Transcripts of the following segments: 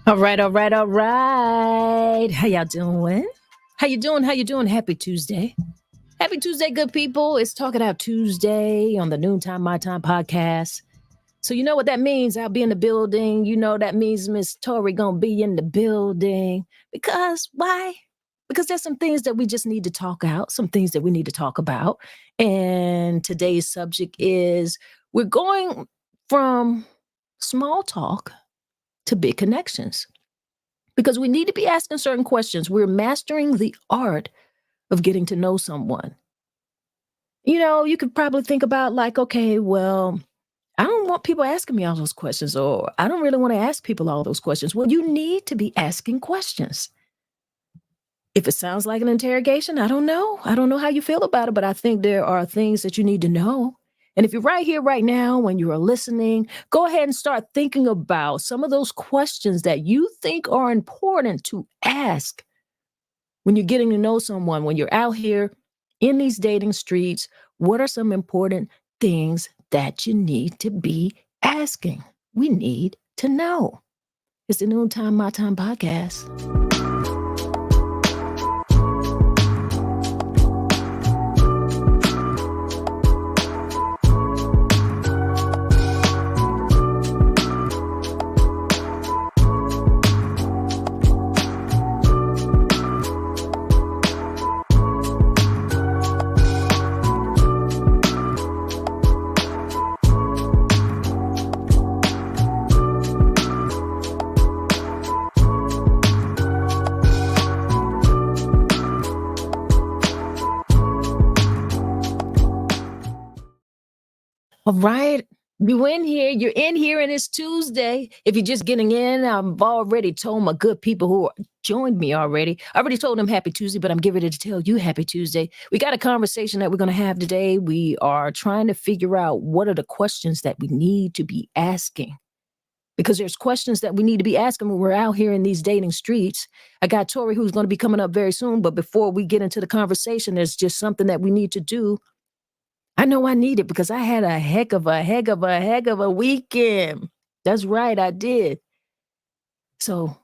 All right, all right, all right. How y'all doing? How you doing? How you doing? Happy Tuesday. Happy Tuesday, good people. It's Talking Out Tuesday on the Noontime My Time podcast. So you know what that means. I'll be in the building. You know that means Miss Tori gonna be in the building. Because why? Because there's some things that we just need to talk out, some things that we need to talk about. And today's subject is we're going from small talk to big connections because we need to be asking certain questions. We're mastering the art of getting to know someone. You know, you could probably think about like, okay, well, I don't want people asking me all those questions, or I don't really want to ask people all those questions. Well, you need to be asking questions. If it sounds like an interrogation, I don't know. I don't know how you feel about it, but I think there are things that you need to know. And if you're right here, right now, when you are listening, go ahead and start thinking about some of those questions that you think are important to ask when you're getting to know someone, when you're out here in these dating streets. What are some important things that you need to be asking? We need to know. It's the Noontime My Time podcast. All right. You're in here, and it's Tuesday. If you're just getting in, I've already told my good people who joined me already. I already told them happy Tuesday, but I'm getting ready to tell you happy Tuesday. We got a conversation that we're going to have today. We are trying to figure out what are the questions that we need to be asking. Because there's questions that we need to be asking when we're out here in these dating streets. I got Tori who's going to be coming up very soon, but before we get into the conversation, there's just something that we need to do. I know I need it because I had a heck of a weekend. That's right, I did. So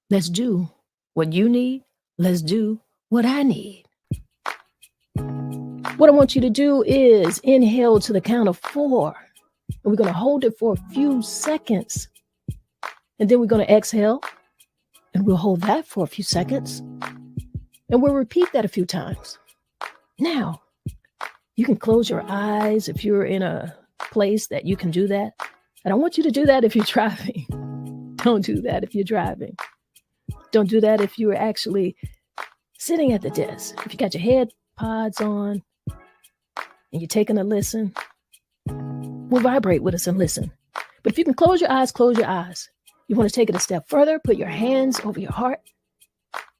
let's do what you need. Let's do what I need. What I want you to do is inhale to the count of 4. And we're going to hold it for a few seconds. And then we're going to exhale. And we'll hold that for a few seconds. And we'll repeat that a few times. Now, you can close your eyes if you're in a place that you can do that. I don't want you to do that if you're driving. Don't do that if you're driving. Don't do that if you're actually sitting at the desk. If you got your head pods on and you're taking a listen, we'll vibrate with us and listen. But if you can close your eyes, close your eyes. You want to take it a step further, put your hands over your heart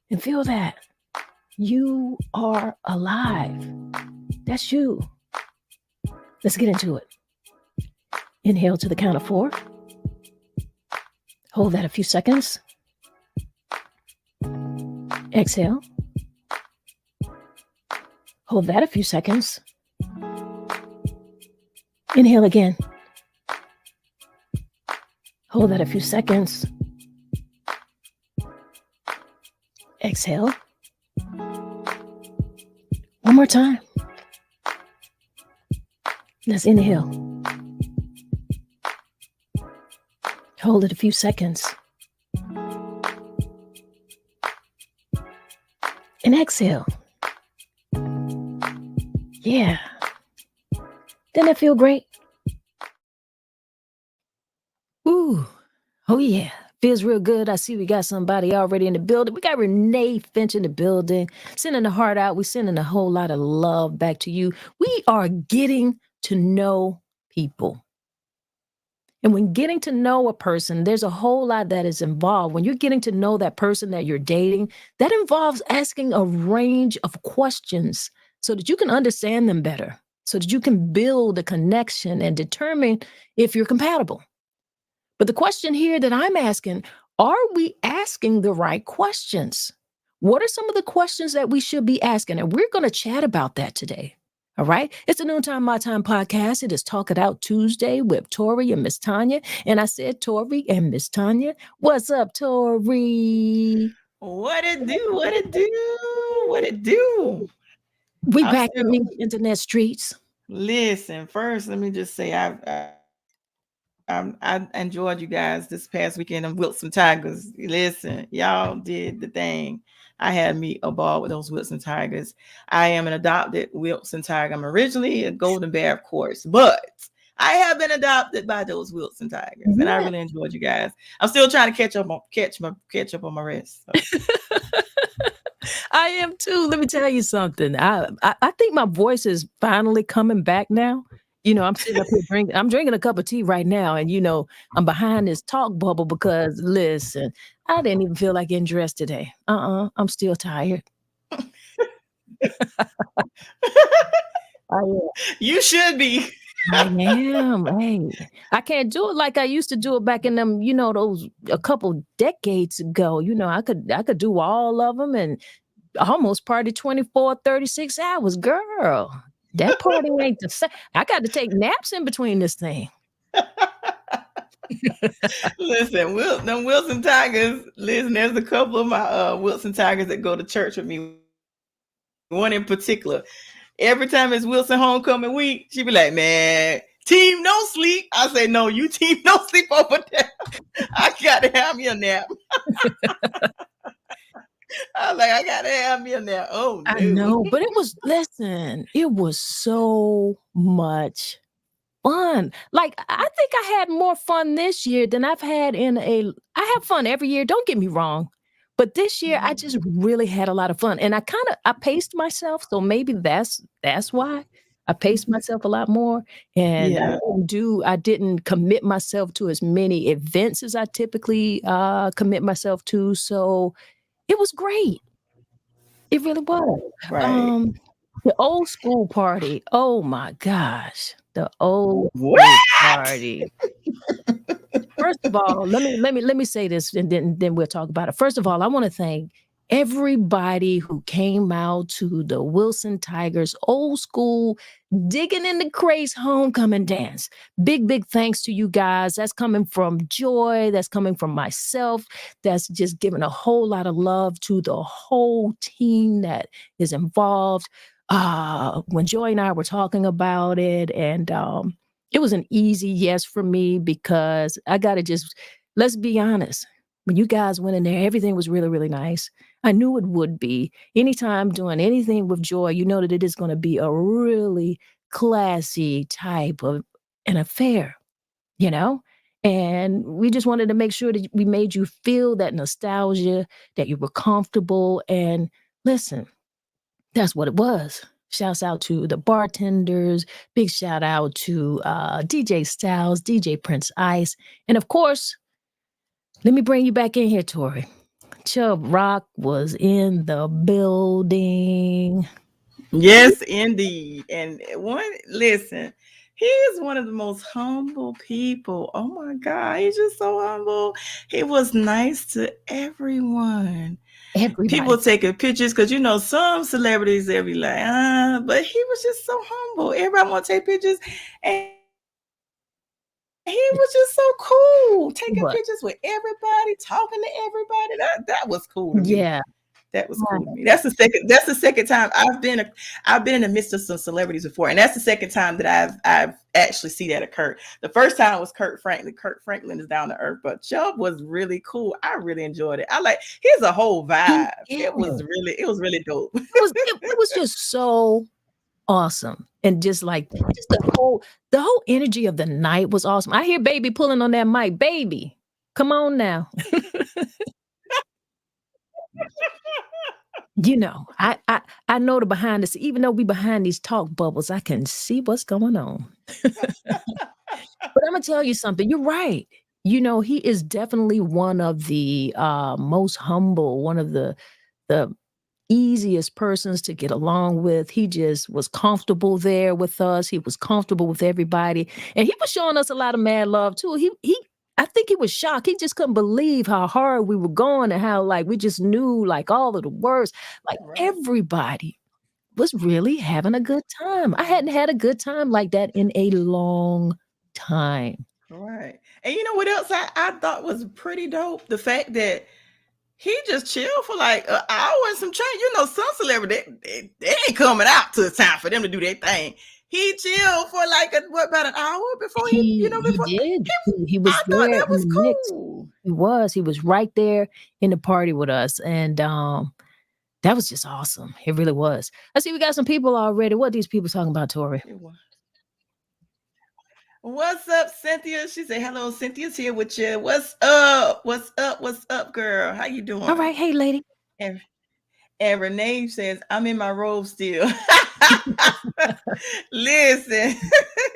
and feel that you are alive. That's you. Let's get into it. Inhale to the count of 4. Hold that a few seconds. Exhale. Hold that a few seconds. Inhale again. Hold that a few seconds. Exhale. One more time. Let's inhale. Hold it a few seconds. And exhale. Yeah. Doesn't that feel great? Ooh. Oh, yeah. Feels real good. I see we got somebody already in the building. We got Renee Finch in the building. Sending the heart out. We're sending a whole lot of love back to you. We are getting to know people. And when getting to know a person, there's a whole lot that is involved. When you're getting to know that person that you're dating, that involves asking a range of questions so that you can understand them better, so that you can build a connection and determine if you're compatible. But the question here that I'm asking, are we asking the right questions? What are some of the questions that we should be asking? And we're going to chat about that today. All right. It's the Noontime My Time podcast. It is Talk It Out Tuesday with Tori and Miss Tonya. And I said Tori and Miss Tonya. What's up, Tori? What it do? What it do? What it do? We I'm back in still these internet streets. listen. First, let me just say I enjoyed you guys this past weekend of Wilson Tigers. Listen, y'all did the thing. I had me a ball with those Wilson Tigers. I am an adopted Wilson Tiger. I'm originally a Golden Bear, of course, but I have been adopted by those Wilson Tigers, and I Yeah. really enjoyed you guys. I'm still trying to catch up on my rest. So. I am too. Let me tell you something. I think my voice is finally coming back now. I'm sitting up here drinking. I'm drinking a cup of tea right now, and I'm behind this talk bubble because listen, I didn't even feel like getting dressed today. I'm still tired. I You should be. I am. Hey, I can't do it like I used to do it back in them, those a couple decades ago. I could do all of them and almost party 24, 36 hours. Girl, that party ain't the same. I got to take naps in between this thing. Listen, them Wilson Tigers. Listen, there's a couple of my Wilson Tigers that go to church with me. One in particular. Every time it's Wilson homecoming week, she be like, "Man, team no sleep." I say, "No, you team no sleep over there. I gotta have me a nap." I was like, "I gotta have me a nap." Oh I no. know, but listen, it was so much fun. Like I think I had more fun this year than I've had I have fun every year, don't get me wrong. But this year I just really had a lot of fun. And I paced myself, so maybe that's why. I paced myself a lot more and Yeah. I didn't commit myself to as many events as I typically commit myself to. So it was great. It really was. Right. Um the old school party. Oh my gosh. The old school What? party. First of all, let me say this and then we'll talk about it. First of all, I want to thank everybody who came out to the Wilson Tigers old school digging in the craze homecoming dance. Big thanks to you guys. That's coming from Joy, that's coming from myself. That's just giving a whole lot of love to the whole team that is involved. When Joy and I were talking about it and it was an easy yes for me because I got to just, let's be honest. When you guys went in there, everything was really, really nice. I knew it would be. Anytime doing anything with Joy, you know that it is going to be a really classy type of an affair, you know? And we just wanted to make sure that we made you feel that nostalgia, that you were comfortable. And listen, that's what it was. Shouts out to the bartenders. Big shout out to DJ Styles, DJ Prince Ice. And of course, let me bring you back in here, Tori. Chubb Rock was in the building. Yes, indeed. And listen, he is one of the most humble people. Oh my God, he's just so humble. He was nice to everyone. People Everybody. taking pictures because some celebrities they be like, but he was just so humble. Everybody want to take pictures, and he was just so cool, taking pictures with everybody, talking to But everybody. That was cool to me. That was yeah. cool to me. That's the second time I've been in the midst of some celebrities before, and that's the second time that I've actually see that occur. The first time was Kurt Franklin. Kurt Franklin is down to earth, but Chubb was really cool. I really enjoyed it. I like here's a whole He vibe. is. It was really dope. It was just so awesome. And just like just the whole energy of the night was awesome. I hear baby pulling on that mic. Baby, come on now. I know the behind the even though we behind these talk bubbles, I can see what's going on. But I'm gonna tell you something. You're right. He is definitely one of the most humble, one of the easiest persons to get along with. He just was comfortable there with us. He was comfortable with everybody. And he was showing us a lot of mad love too. He I think he was shocked. He just couldn't believe how hard we were going and how like we just knew like all of the words. Like Right. everybody was really having a good time. I hadn't had a good time like that in a long time. Right. And you know what else I thought was pretty dope? The fact that he just chilled for like an hour and some change. You know, some celebrity they ain't coming out till it's time for them to do their thing. He chilled for like what about an hour before he, He before did. He I was thought there that in was the mix. cool. He was right there in the party with us, and, that was just awesome. It really was. I see we got some people already. What are these people talking about, Tori? It was. What's up, Cynthia? She said, "Hello, Cynthia's here with you. What's up? What's up? What's up, girl? How you doing?" Alright, hey, lady. And and Renee says, "I'm in my robe still." Listen,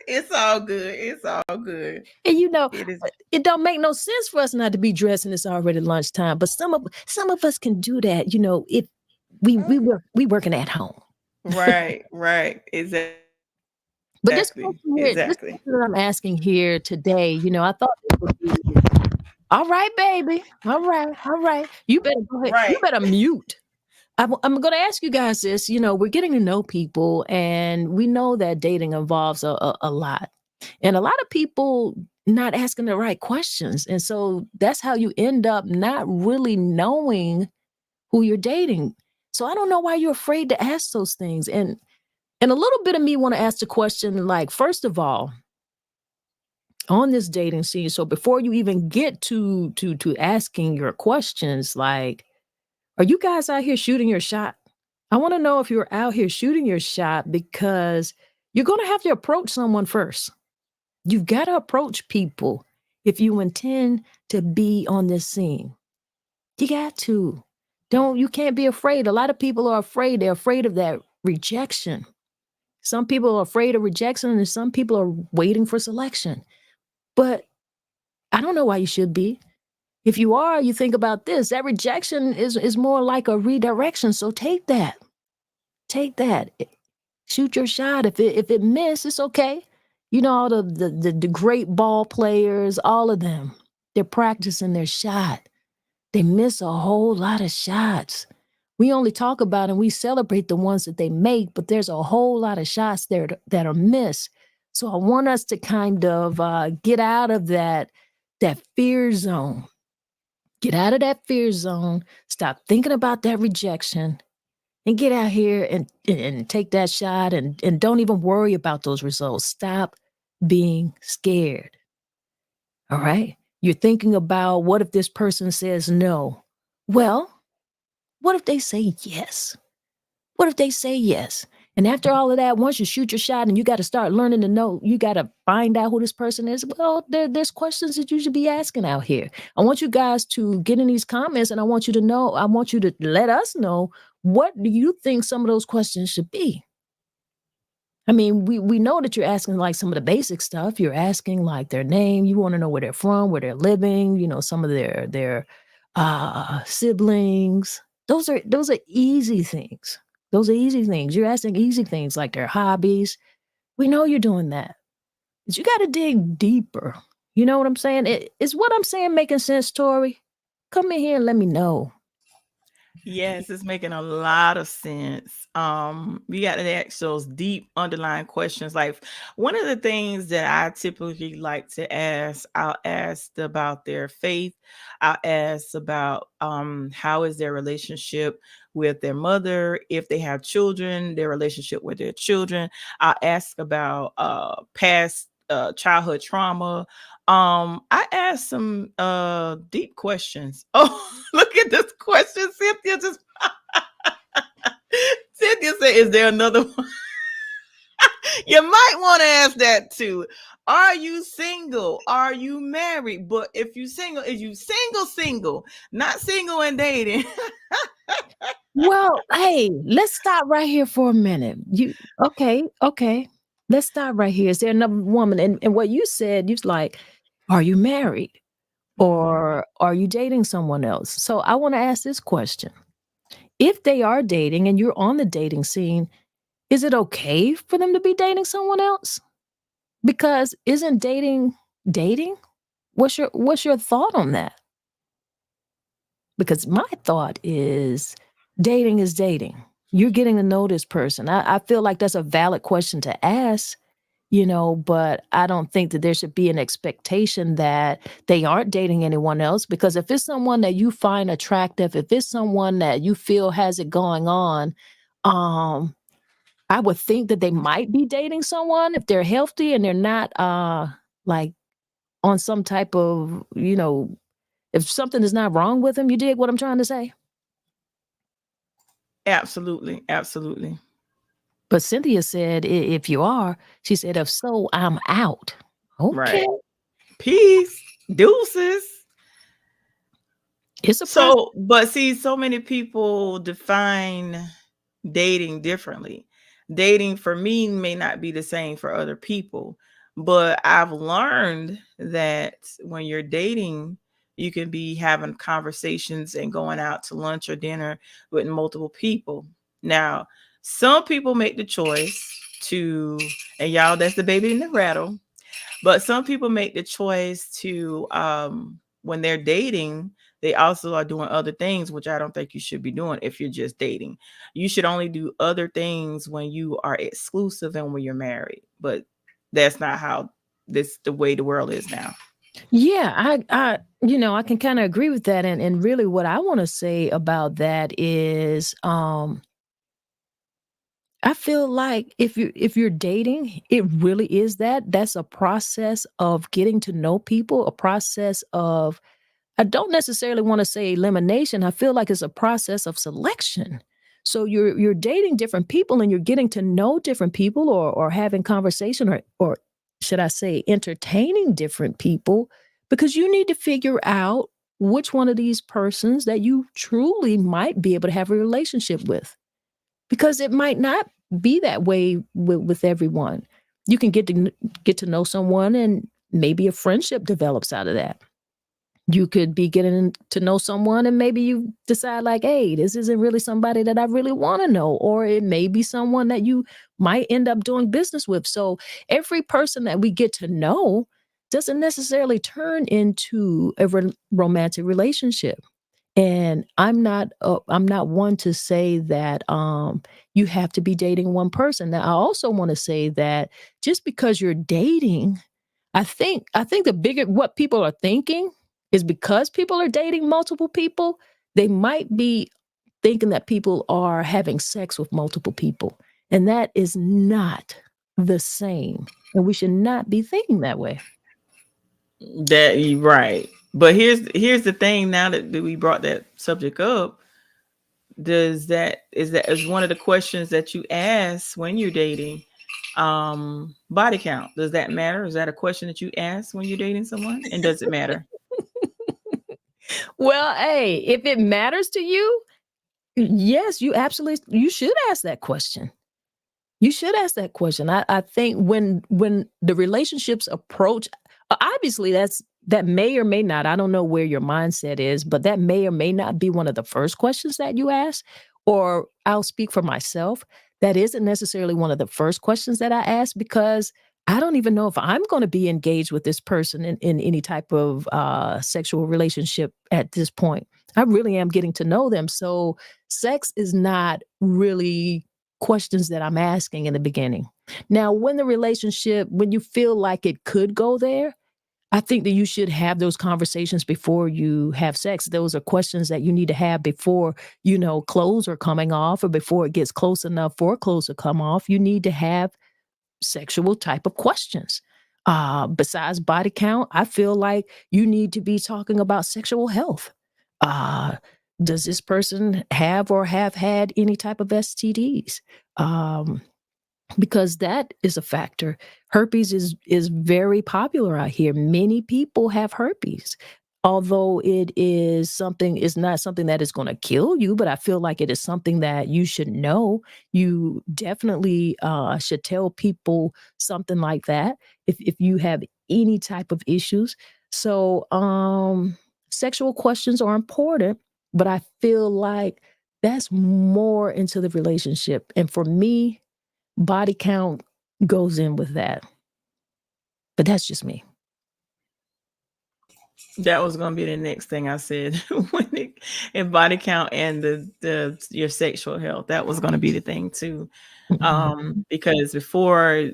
it's all good. It's all good. And, It is it don't make no sense for us not to be dressed and it's already lunchtime, but some of us can do that, if we working at home. right, right. Exactly. But Exactly. this question that I'm asking here today, I thought this would be all right, baby. All right, all right. You better go ahead. You Right. better mute. I'm going to ask you guys this. We're getting to know people, and we know that dating involves a lot, and a lot of people not asking the right questions, and so that's how you end up not really knowing who you're dating. So I don't know why you're afraid to ask those things, and a little bit of me want to ask the question, like, first of all, on this dating scene. So before you even get to asking your questions, like, are you guys out here shooting your shot? I want to know if you're out here shooting your shot because you're going to have to approach someone first. You've got to approach people if you intend to be on this scene. You got to. You can't be afraid. A lot of people are afraid. They're afraid of that rejection. Some people are afraid of rejection and some people are waiting for selection. But I don't know why you should be. If you are, you think about this. That rejection is more like a redirection. So take that. Take that. Shoot your shot. If it miss, it's okay. All the great ball players, all of them, they're practicing their shot. They miss a whole lot of shots. We only talk about and we celebrate the ones that they make, but there's a whole lot of shots there that are missed. So I want us to kind of get out of that fear zone. Get out of that fear zone. Stop thinking about that rejection and get out here and take that shot and don't even worry about those results. Stop being scared. All right. You're thinking about what if this person says no? Well, what if they say yes? What if they say yes? And after all of that, once you shoot your shot and you got to start learning to know, you got to find out who this person is. Well, there's questions that you should be asking out here. I want you guys to get in these comments and I want you to let us know, what do you think some of those questions should be? I mean, we know that you're asking like some of the basic stuff. You're asking like their name. You want to know where they're from, where they're living. Some of their siblings. Those are easy things. Those are easy things. You're asking easy things like their hobbies. We know you're doing that, but you got to dig deeper. You know what I'm saying? Is what I'm saying making sense, Tori? Come in here and let me know. Yes, it's making a lot of sense. We got to ask those deep underlying questions. Like one of the things that I typically like to ask, I'll ask about their faith. I'll ask about how is their relationship with their mother, if they have children, their relationship with their children. I'll ask about past childhood trauma. I asked some deep questions. Oh, look at this question. Cynthia just Cynthia said, is there another one? You might want to ask that too. Are you single? Are you married? But if you single, is you single, not single and dating? Well, hey, let's stop right here for a minute. Okay. Let's stop right here. Is there another woman? And what you said, you was like, are you married? Mhm. Or are you dating someone else? So I want to ask this question. If they are dating and you're on the dating scene, is it okay for them to be dating someone else? Because isn't dating? What's your thought on that? Because my thought is dating is dating. You're getting to know this person. I feel like that's a valid question to ask, but I don't think that there should be an expectation that they aren't dating anyone else. Because if it's someone that you find attractive, if it's someone that you feel has it going on, um, I would think that they might be dating someone if they're healthy and they're not like on some type of, if something is not wrong with them. You dig what I'm trying to say? Absolutely, absolutely. But Cynthia said, if you are, she said, if so, I'm out. Okay. Right. Peace. Deuces. It's a process. So, but see, so many people define dating differently. Dating for me may not be the same for other people, but I've learned that when you're dating, you can be having conversations and going out to lunch or dinner with multiple people. Now, some people make the choice to, and y'all, that's the baby in the rattle. But some people make the choice to, when they're dating, they also are doing other things, which I don't think you should be doing if you're just dating. You should only do other things when you are exclusive and when you're married. But that's not how the way the world is now. Yeah, I can kind of agree with that. And really what I want to say about that is, I feel like if you're dating, it really is that's a process of getting to know people, a process of, I don't necessarily want to say elimination. I feel like it's a process of selection. So you're dating different people and you're getting to know different people, or having conversation, or should I say entertaining different people, because you need to figure out which one of these persons that you truly might be able to have a relationship with, because it might not be that way with everyone. You can get to know someone and maybe a friendship develops out of that. You could be getting to know someone and maybe you decide like, hey, this isn't really somebody that I really want to know. Or it may be someone that you might end up doing business with. So every person that we get to know doesn't necessarily turn into a romantic relationship. And I'm not one to say that you have to be dating one person. Now I also want to say that just because you're dating, I think the bigger what people are thinking is, because people are dating multiple people, they might be thinking that people are having sex with multiple people. And that is not the same. And we should not be thinking that way. That you right. But here's the thing. Now that we brought that subject up, that is one of the questions that you ask when you're dating. Body count, does that matter? Is that a question that you ask when you're dating someone, and does it matter? Well, hey, if it matters to you, yes, you should ask that question. You should ask that question. I think when the relationships approach, obviously that may or may not. I don't know where your mindset is, but that may or may not be one of the first questions that you ask. Or I'll speak for myself. That isn't necessarily one of the first questions that I ask, because I don't even know if I'm going to be engaged with this person in any type of sexual relationship at this point. I really am getting to know them. So sex is not really questions that I'm asking in the beginning. Now, when you feel like it could go there, I think that you should have those conversations before you have sex. Those are questions that you need to have before, clothes are coming off, or before it gets close enough for clothes to come off. You need to have sexual type of questions. Besides body count, I feel like you need to be talking about sexual health. Uh, does this person have or have had any type of STDs? Um, because that is a factor. Herpes is very popular out here. Many people have herpes. Although it's not something that is going to kill you, but I feel like it is something that you should know. You definitely should tell people something like that if you have any type of issues. So, sexual questions are important, but I feel like that's more into the relationship. And for me, body count goes in with that. But that's just me. That was gonna be the next thing I said when it in body count and the your sexual health. That was gonna be the thing too. Mhm. Because before,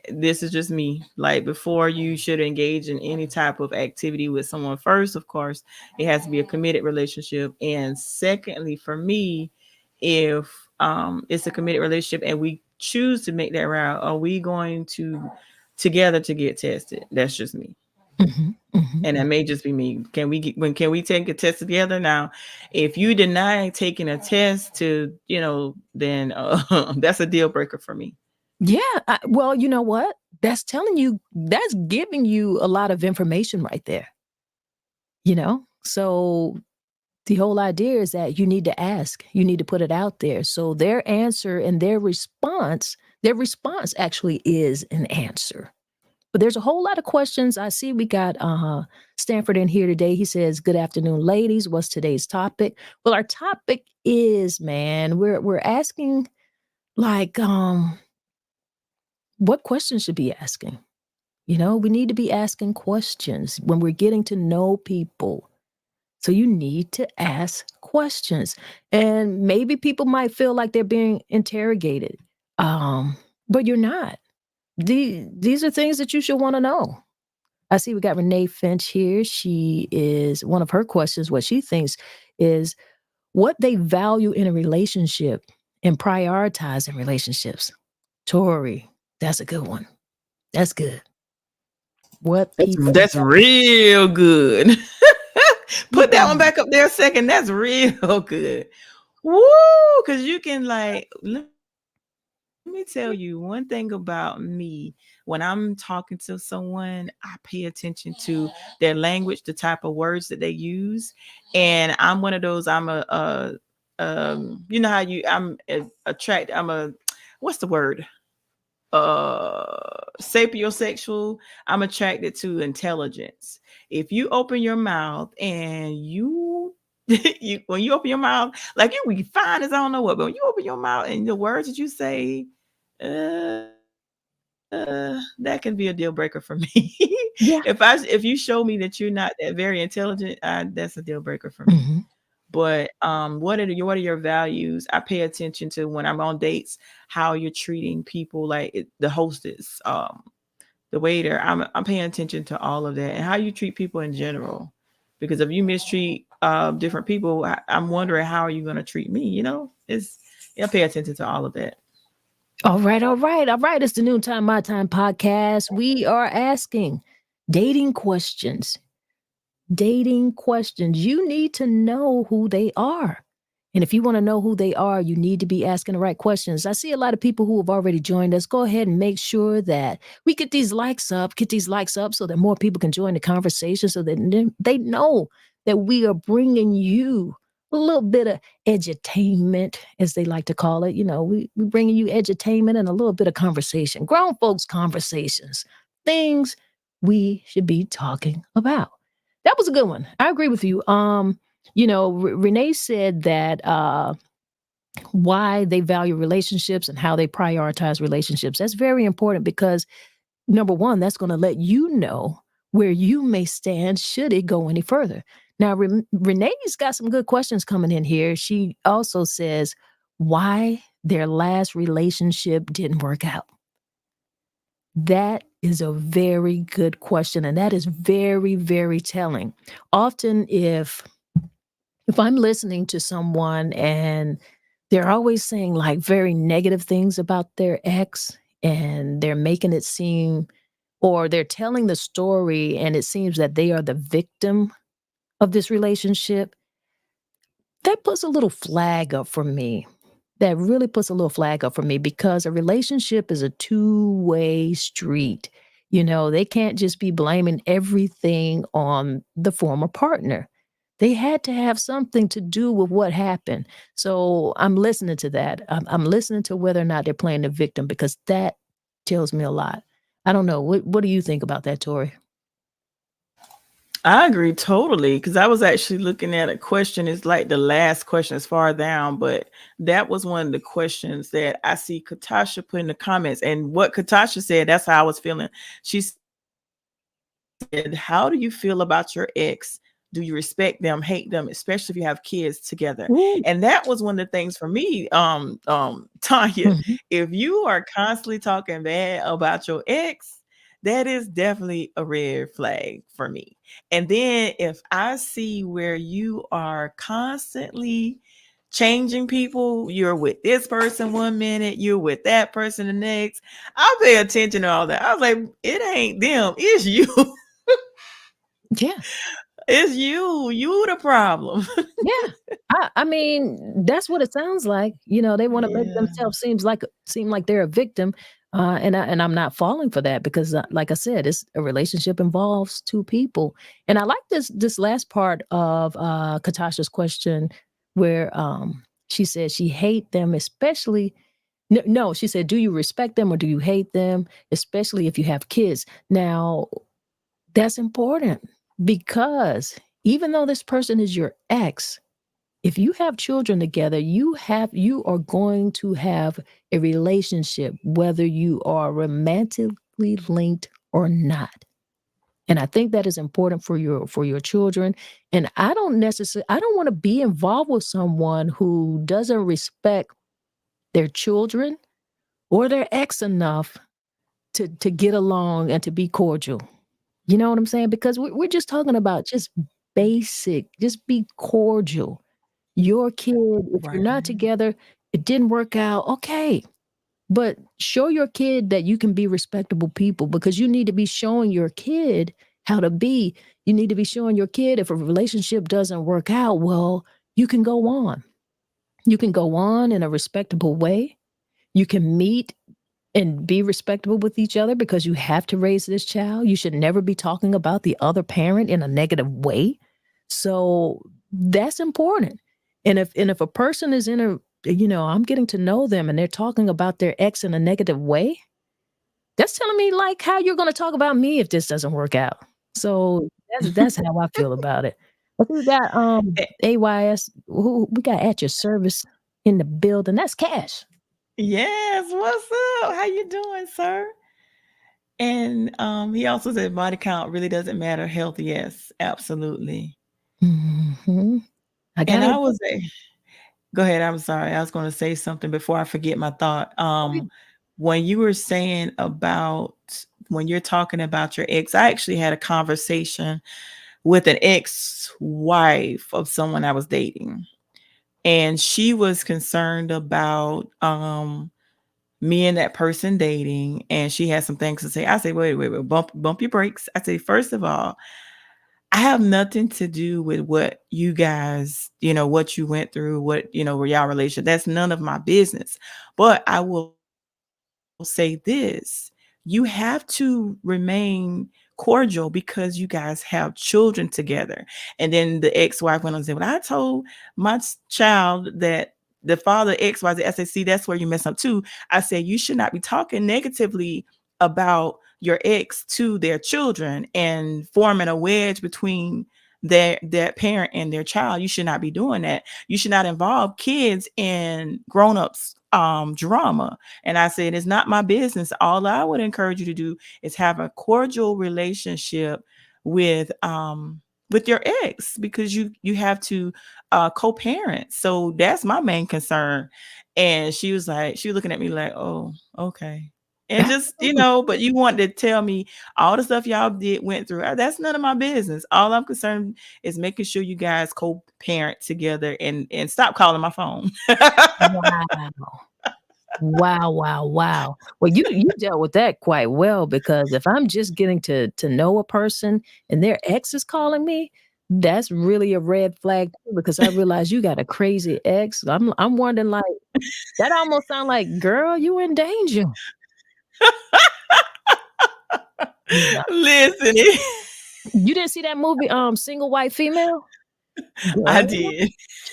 this is just me, like before you should engage in any type of activity with someone, first, of course, it has to be a committed relationship. And secondly, for me, if it's a committed relationship and we choose to make that route, are we going to together to get tested? That's just me. Mhm. Mhm. And that may just be me. Can we take a test together? Now, if you deny taking a test to, then that's a deal breaker for me. Yeah. Well, you know what? That's telling you, that's giving you a lot of information right there. So the whole idea is that you need to ask, you need to put it out there. So their answer and their response actually is an answer. But there's a whole lot of questions. I see we got Stanford in here today. He says, "Good afternoon, ladies. What's today's topic?" Well, our topic is, man, we're asking like what questions should be asking? We need to be asking questions when we're getting to know people. So you need to ask questions. And maybe people might feel like they're being interrogated. Um, but you're not. These are things that you should want to know. I see we got Renee Finch here. She is one of her questions, what she thinks is what they value in a relationship and prioritize in relationships. Tori, that's a good one. That's good. What people That's real good. Put that one value. back up there a second. That's real good. Woo! Because you can, like, let me tell you one thing about me. When I'm talking to someone, I pay attention to their language, the type of words that they use. And I'm one of those, you know how what's the word? Sapiosexual. I'm attracted to intelligence. If you open your mouth and when you open your mouth, like, you be fine as I don't know what, but when you open your mouth and the words that you say, that can be a deal breaker for me. if I Yeah. if you show me that you're not that very intelligent, that's a deal breaker for me. Hmm. But what are your values? I pay attention to, when I'm on dates, how you're treating people, like the hostess, the waiter. I'm paying attention to all of that, and how you treat people in general. Because if you mistreat different people, I'm wondering how are you going to treat me. I pay attention to all of that. All right, all right, all right. It's the Noontime My Time podcast. We are asking dating questions. Dating questions. You need to know who they are. And if you want to know who they are, you need to be asking the right questions. I see a lot of people who have already joined us. Go ahead and make sure that we get these likes up so that more people can join the conversation so that they know that we are bringing you a little bit of edutainment, as they like to call it. We bringing you edutainment and a little bit of conversation, grown folks conversations, things we should be talking about. That was a good one. I agree with you. Renee said that why they value relationships and how they prioritize relationships. That's very important because number one, that's going to let you know where you may stand should it go any further. Now, Renee's got some good questions coming in here. She also says why their last relationship didn't work out. That is a very good question, and that is very, very telling. Often, if I'm listening to someone and they're always saying like very negative things about their ex, and they're making it seem, or they're telling the story and it seems that they are the victim of this relationship, that puts a little flag up for me. That really puts a little flag up for me because a relationship is a two-way street. They can't just be blaming everything on the former partner. They had to have something to do with what happened. So I'm listening to that. I'm listening to whether or not they're playing the victim because that tells me a lot. I don't know. What do you think about that, Tori? I agree totally, because I was actually looking at a question. It's like the last question is far down, but that was one of the questions that I see Katasha put in the comments. And what Katasha said, that's how I was feeling. She said, said, how do you feel about your ex? Do you respect them, hate them, especially if you have kids together? Ooh. And that was one of the things for me, Tanya. Mhm. If you are constantly talking bad about your ex, that is definitely a red flag for me. And then if I see where you are constantly changing people, you're with this person one minute, you're with that person the next, I'll pay attention to all that. I was like, it ain't them, it's you. Yeah. It's you. You the problem. Yeah. I mean, that's what it sounds like. They want to make Yeah. themselves seem like they're a victim. And I'm not falling for that because, like I said, it's a relationship involves two people. And I like this last part of Katasha's question, where she said she hate them, especially. No, she said, "Do you respect them or do you hate them, especially if you have kids?" Now, that's important because even though this person is your ex, if you have children together, you are going to have a relationship, whether you are romantically linked or not. And I think that is important for your children. And I don't want to be involved with someone who doesn't respect their children or their ex enough to get along and to be cordial. You know what I'm saying? Because we're just talking about just basic, just be cordial. Your kid, if you're not Right. together, it didn't work out, okay. But show your kid that you can be respectable people because you need to be showing your kid how to be. You need to be showing your kid if a relationship doesn't work out, well, you can go on. You can go on in a respectable way. You can meet and be respectable with each other because you have to raise this child. You should never be talking about the other parent in a negative way. So that's important. And if a person is in a I'm getting to know them and they're talking about their ex in a negative way, that's telling me like how you're going to talk about me if this doesn't work out. So that's how I feel about it. But we got Eh, AYS who we got at your service in the building. That's Cash. yes. What's up? How you doing, sir? And he also said body count really doesn't matter. Health, yes, absolutely. Hmm. I And got I it. was a go ahead. I'm sorry. I was going to say something before I forget my thought. When you were saying about when you're talking about your ex, I actually had a conversation with an ex-wife of someone I was dating. And she was concerned about me and that person dating, and she had some things to say. I say, wait, bump your brakes. I say, first of all, I have nothing to do with what you guys, what you went through, what, were y'all relationship. That's none of my business. But I will say this, you have to remain cordial because you guys have children together. And then the ex-wife went on and said, well, I told my child that the father XYZ. I said, see, that's where you mess up too. I said, you should not be talking negatively about your ex to their children and forming a wedge between their parent and their child. You should not be doing that. You should not involve kids in grown-ups drama. And I said, it's not my business. All I would encourage you to do is have a cordial relationship with with your ex, because you have to co-parent. So that's my main concern. And she was looking at me like, oh, okay. And just, Absolutely. but you want to tell me all the stuff y'all went through. That's none of my business. All I'm concerned is making sure you guys co-parent together and stop calling my phone. Wow. Wow, wow, wow. Well, you dealt with that quite well because if I'm just getting to know a person and their ex is calling me, that's really a red flag too, because I realize you got a crazy ex. I'm wondering like that almost sound like, girl, you in danger. Yeah. Listen, You didn't see that movie, Single White Female? I Girl, did.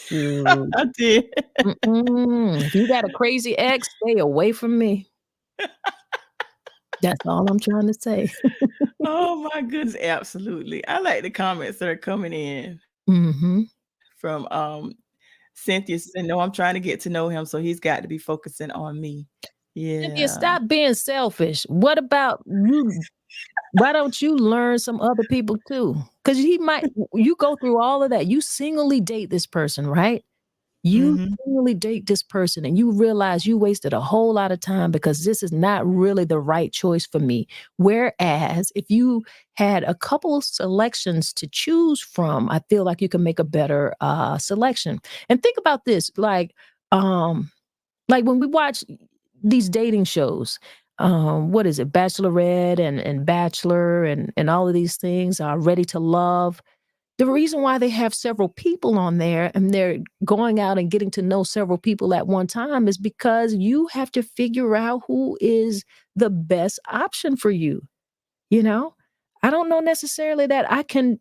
shoot. I did. Mm-mm. If you got a crazy ex, stay away from me. That's all I'm trying to say. Oh my goodness, absolutely. I like the comments that are coming in Hmm. from Cynthia saying, no, I'm trying to get to know him, so he's got to be focusing on me. Cynthia, Yeah. stop being selfish. What about you? Why don't you learn some other people too? Because you go through all of that. You singly date this person, right? You Hmm. singly date this person and you realize you wasted a whole lot of time because this is not really the right choice for me. Whereas if you had a couple of selections to choose from, I feel like you can make a better selection. And think about this, like when we watch these dating shows, what is it, Bachelorette and Bachelor and all of these things are Ready to Love. The reason why they have several people on there and they're going out and getting to know several people at one time is because you have to figure out who is the best option for you. You know, I don't know necessarily that I can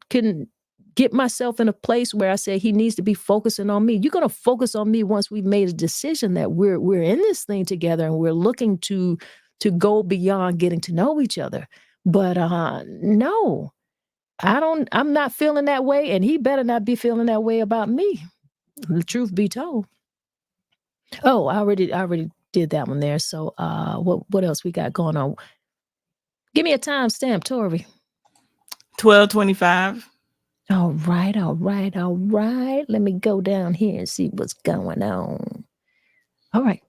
get myself in a place where I say he needs to be focusing on me. You're going to focus on me once we've made a decision that we're in this thing together and we're looking to go beyond getting to know each other. But no, I'm not feeling that way, and he better not be feeling that way about me. The truth be told. Oh, I already did that one there. So what else we got going on? Give me a timestamp, Tori. 12:25. All right, all right, all right. Let me go down here and see what's going on. All right.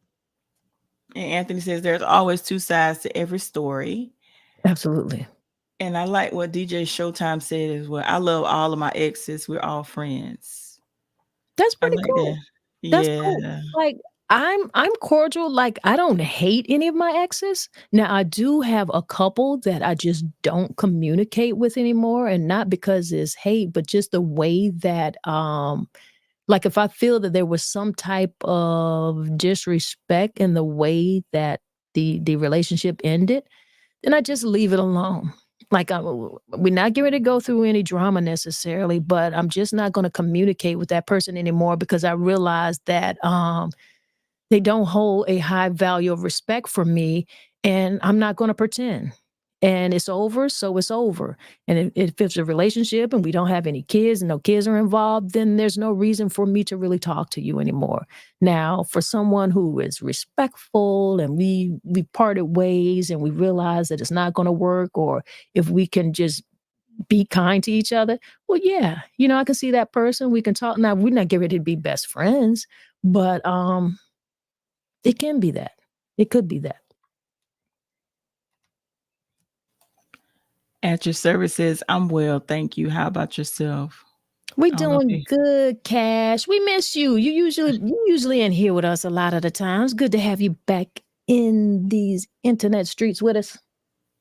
And Anthony says there's always two sides to every story. Absolutely. And I like what DJ Showtime said as well. I love all of my exes. We're all friends. That's I pretty like that. cool. That's cool. Yeah. Like I'm cordial. Like I don't hate any of my exes. Now I do have a couple that I just don't communicate with anymore, and not because it's hate, but just the way that like if I feel that there was some type of disrespect in the way that the relationship ended, then I just leave it alone. Like we're not getting ready to go through any drama necessarily, but I'm just not going to communicate with that person anymore because I realize that they don't hold a high value of respect for me, and I'm not going to pretend. And it's over, so it's over. And if it's a relationship and we don't have any kids and no kids are involved, then there's no reason for me to really talk to you anymore. Now, for someone who is respectful and we parted ways and we realize that it's not going to work, or if we can just be kind to each other, well, yeah, I can see that person. We can talk. Now, we're not getting ready to be best friends, but it can be that. It could be that. At your services, I'm well, thank you. How about yourself? We I don't know if doing you. good, Cash. We miss you. You usually in here with us a lot of the times. Good to have you back in these internet streets with us.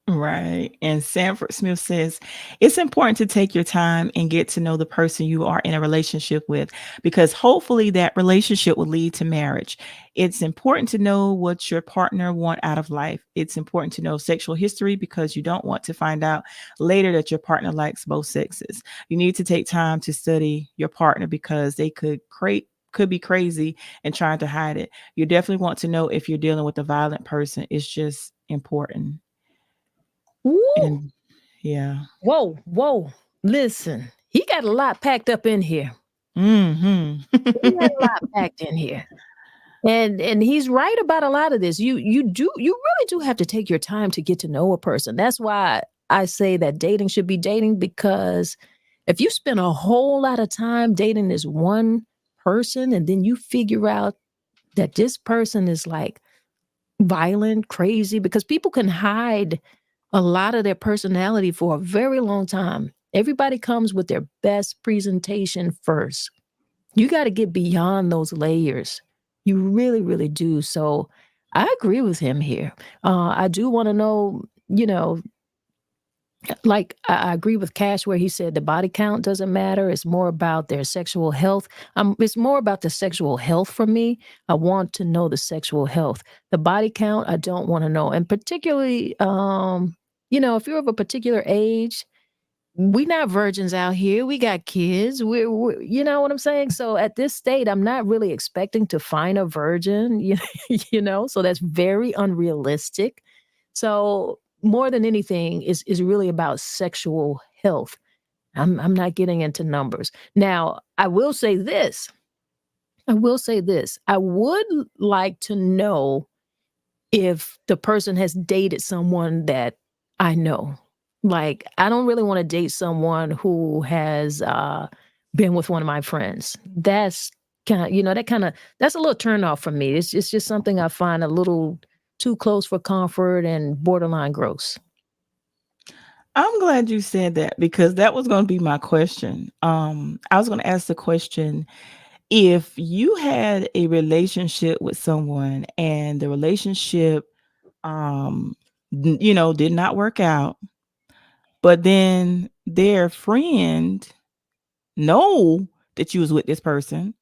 Right. And Sanford Smith says it's important to take your time and get to know the person you are in a relationship with, because hopefully that relationship will lead to marriage. It's important to know what your partner want out of life. It's important to know sexual history because you don't want to find out later that your partner likes both sexes. You need to take time to study your partner because they could be crazy and trying to hide it. You definitely want to know if you're dealing with a violent person. It's just important. Woo! And yeah. Whoa, whoa. Listen, he got a lot packed up in here. Mhm. He got a lot packed in here. And he's right about a lot of this. You really do have to take your time to get to know a person. That's why I say that dating should be dating, because if you spend a whole lot of time dating this one person and then you figure out that this person is like violent, crazy, because people can hide a lot of their personality for a very long time. Everybody comes with their best presentation first. You got to get beyond those layers. You really, really do. So I agree with him here. I do want to know, like I agree with Cash where he said the body count doesn't matter. It's more about their sexual health. It's more about the sexual health for me. I want to know the sexual health. The body count, I don't want to know. And particularly, if you're of a particular age, we not virgins out here. We got kids. You know what I'm saying? So at this state, I'm not really expecting to find a virgin, so that's very unrealistic. So more than anything is really about sexual health. I'm not getting into numbers. Now, I will say this. I will say this. I would like to know if the person has dated someone that I know. Like, I don't really want to date someone who has been with one of my friends. That's kind of, that's a little turn off for me. It's just something I find a little too close for comfort and borderline gross. I'm glad you said that because that was going to be my question. I was going to ask the question, if you had a relationship with someone and the relationship did not work out, but then their friend know that you was with this person,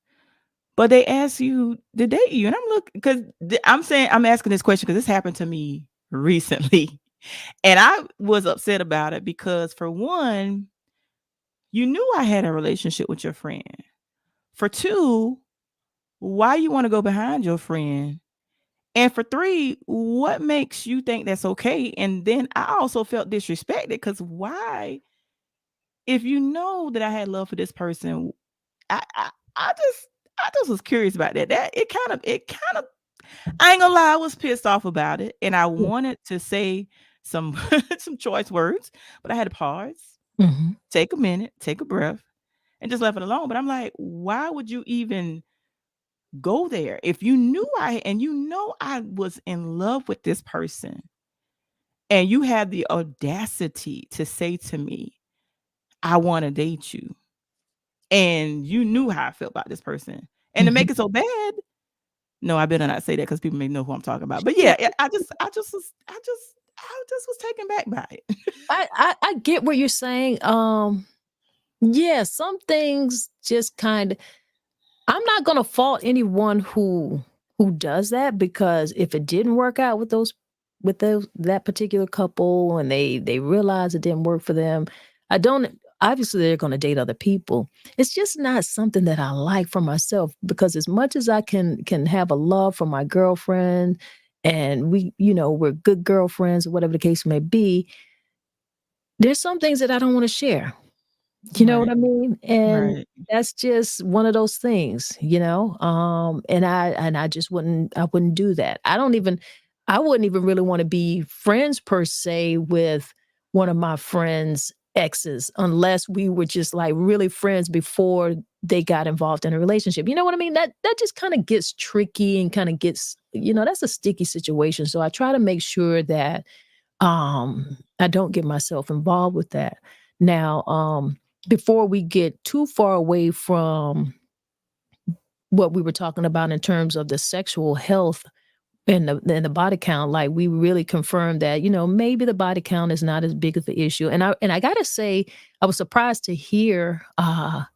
but they ask you to date you. And I'm looking because I'm asking this question because this happened to me recently. And I was upset about it because, for one, you knew I had a relationship with your friend. For two, why you want to go behind your friend? And for three, what makes you think that's okay? And then I also felt disrespected because why, if you know that I had love for this person, I I, I just I just was curious about that. That it kind of I ain't gonna lie, I was pissed off about it, and I Yeah. wanted to say some some choice words, but I had to pause, Hmm. take a minute, take a breath, and just left it alone. But I'm like, why would you even go there if you knew I was in love with this person, and you had the audacity to say to me, "I want to date you," and you knew how I felt about this person, and to Hmm. make it so bad. No, I better not say that because people may know who I'm talking about. But yeah, I just was taken back by it. I get what you're saying. Yeah, some things just kind of, I'm not gonna fault anyone who does that, because if it didn't work out with those that particular couple, and they realize it didn't work for them, I don't obviously they're gonna date other people. It's just not something that I like for myself, because as much as I can have a love for my girlfriend, and we're good girlfriends or whatever the case may be, there's some things that I don't want to share. You know what Right, I mean? And right. that's just one of those things. And I just wouldn't do that. I wouldn't even really want to be friends per se with one of my friends' exes, unless we were just like really friends before they got involved in a relationship. You know what I mean? That just kind of gets tricky and kind of gets, that's a sticky situation. So I try to make sure that I don't get myself involved with that. Now, before we get too far away from what we were talking about in terms of the sexual health and the body count, like, we really confirmed that, maybe the body count is not as big of the issue. And I gotta say, I was surprised to hear a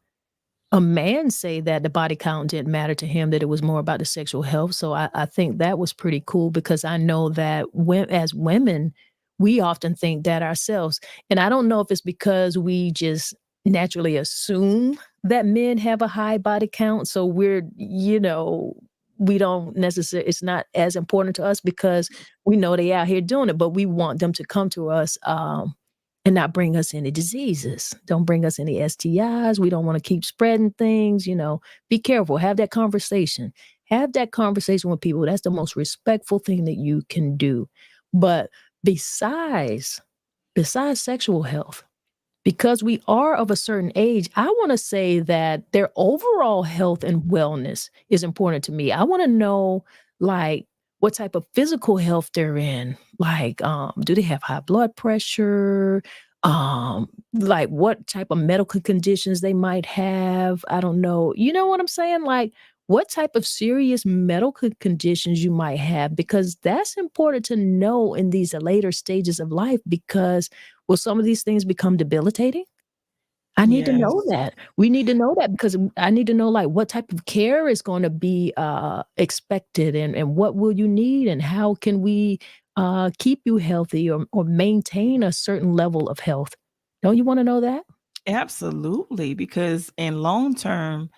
man say that the body count didn't matter to him, that it was more about the sexual health. So I think that was pretty cool, because I know that as women, we often think that ourselves. And I don't know if it's because we just naturally assume that men have a high body count. So we don't necessarily, it's not as important to us, because we know they out here doing it, but we want them to come to us. And not bring us any diseases. Don't bring us any STIs. We don't want to keep spreading things. Be careful. Have that conversation. Have that conversation with people. That's the most respectful thing that you can do. But besides besides sexual health, because we are of a certain age, I want to say that their overall health and wellness is important to me. I want to know, like, what type of physical health they're in. Like, do they have high blood pressure? Like, what type of medical conditions they might have. I don't know. You know what I'm saying? Like, what type of serious medical conditions you might have, because that's important to know in these later stages of life, because will some of these things become debilitating? I need to know Yes, that. We need to know that, because I need to know, like, what type of care is going to be expected, and what will you need, and how can we keep you healthy, or maintain a certain level of health. Don't you want to know that? absolutely. Because in long term,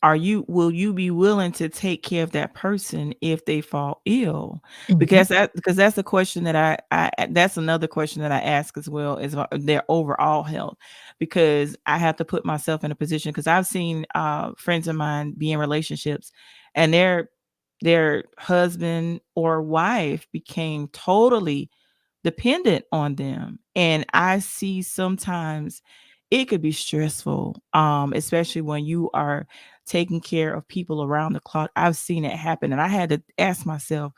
will you be willing to take care of that person if they fall ill? Mhm. Because that's a question that that's another question that I ask as well, is about their overall health. Because I have to put myself in a position, because I've seen friends of mine be in relationships, and their husband or wife became totally dependent on them. And I see sometimes it could be stressful, especially when you are taking care of people around the clock. I've seen it happen. And I had to ask myself,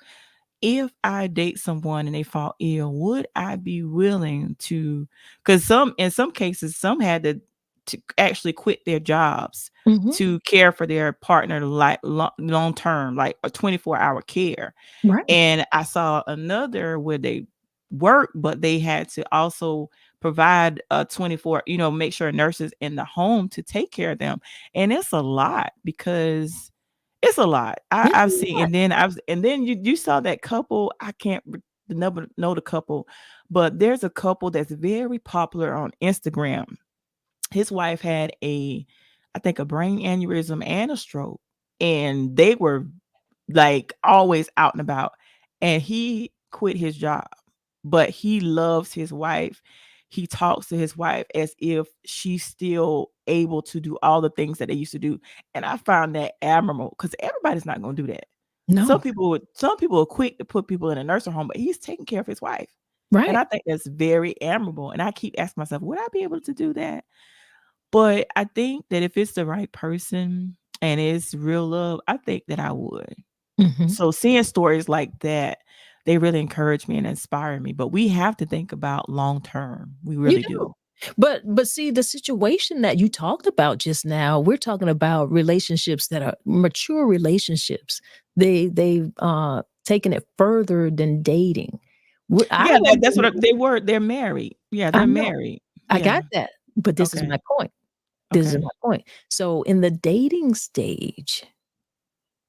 if I date someone and they fall ill, would I be willing to? Because in some cases, some had to actually quit their jobs Mhm. to care for their partner, like long term, like a 24-hour care. Right. And I saw another where they worked, but they had to also provide a 24, make sure nurses in the home to take care of them. And it's a lot because it's a lot. It's a I've seen, lot. and then you saw that couple. I can't the number know the couple, but there's a couple that's very popular on Instagram. His wife had I think a brain aneurysm and a stroke, and they were like always out and about. And he quit his job, but he loves his wife. He talks to his wife as if she's still able to do all the things that they used to do. And I found that admirable because everybody's not going to do that. No. Some people are quick to put people in a nursing home, but he's taking care of his wife. And Right. I think that's very admirable. And I keep asking myself, would I be able to do that? But I think that if it's the right person and it's real love, I think that I would. Mhm. So seeing stories like that, they really encourage me and inspire me. But we have to think about long term. We You really do. do. But see, the situation that you talked about just now, we're talking about relationships that are mature relationships. They've taken it further than dating. I Yeah, don't that's what believe they were. They're married. Yeah, I they're know. married. I Yeah. got that, but this is Okay. my point. This is Okay. my point. So in the dating stage,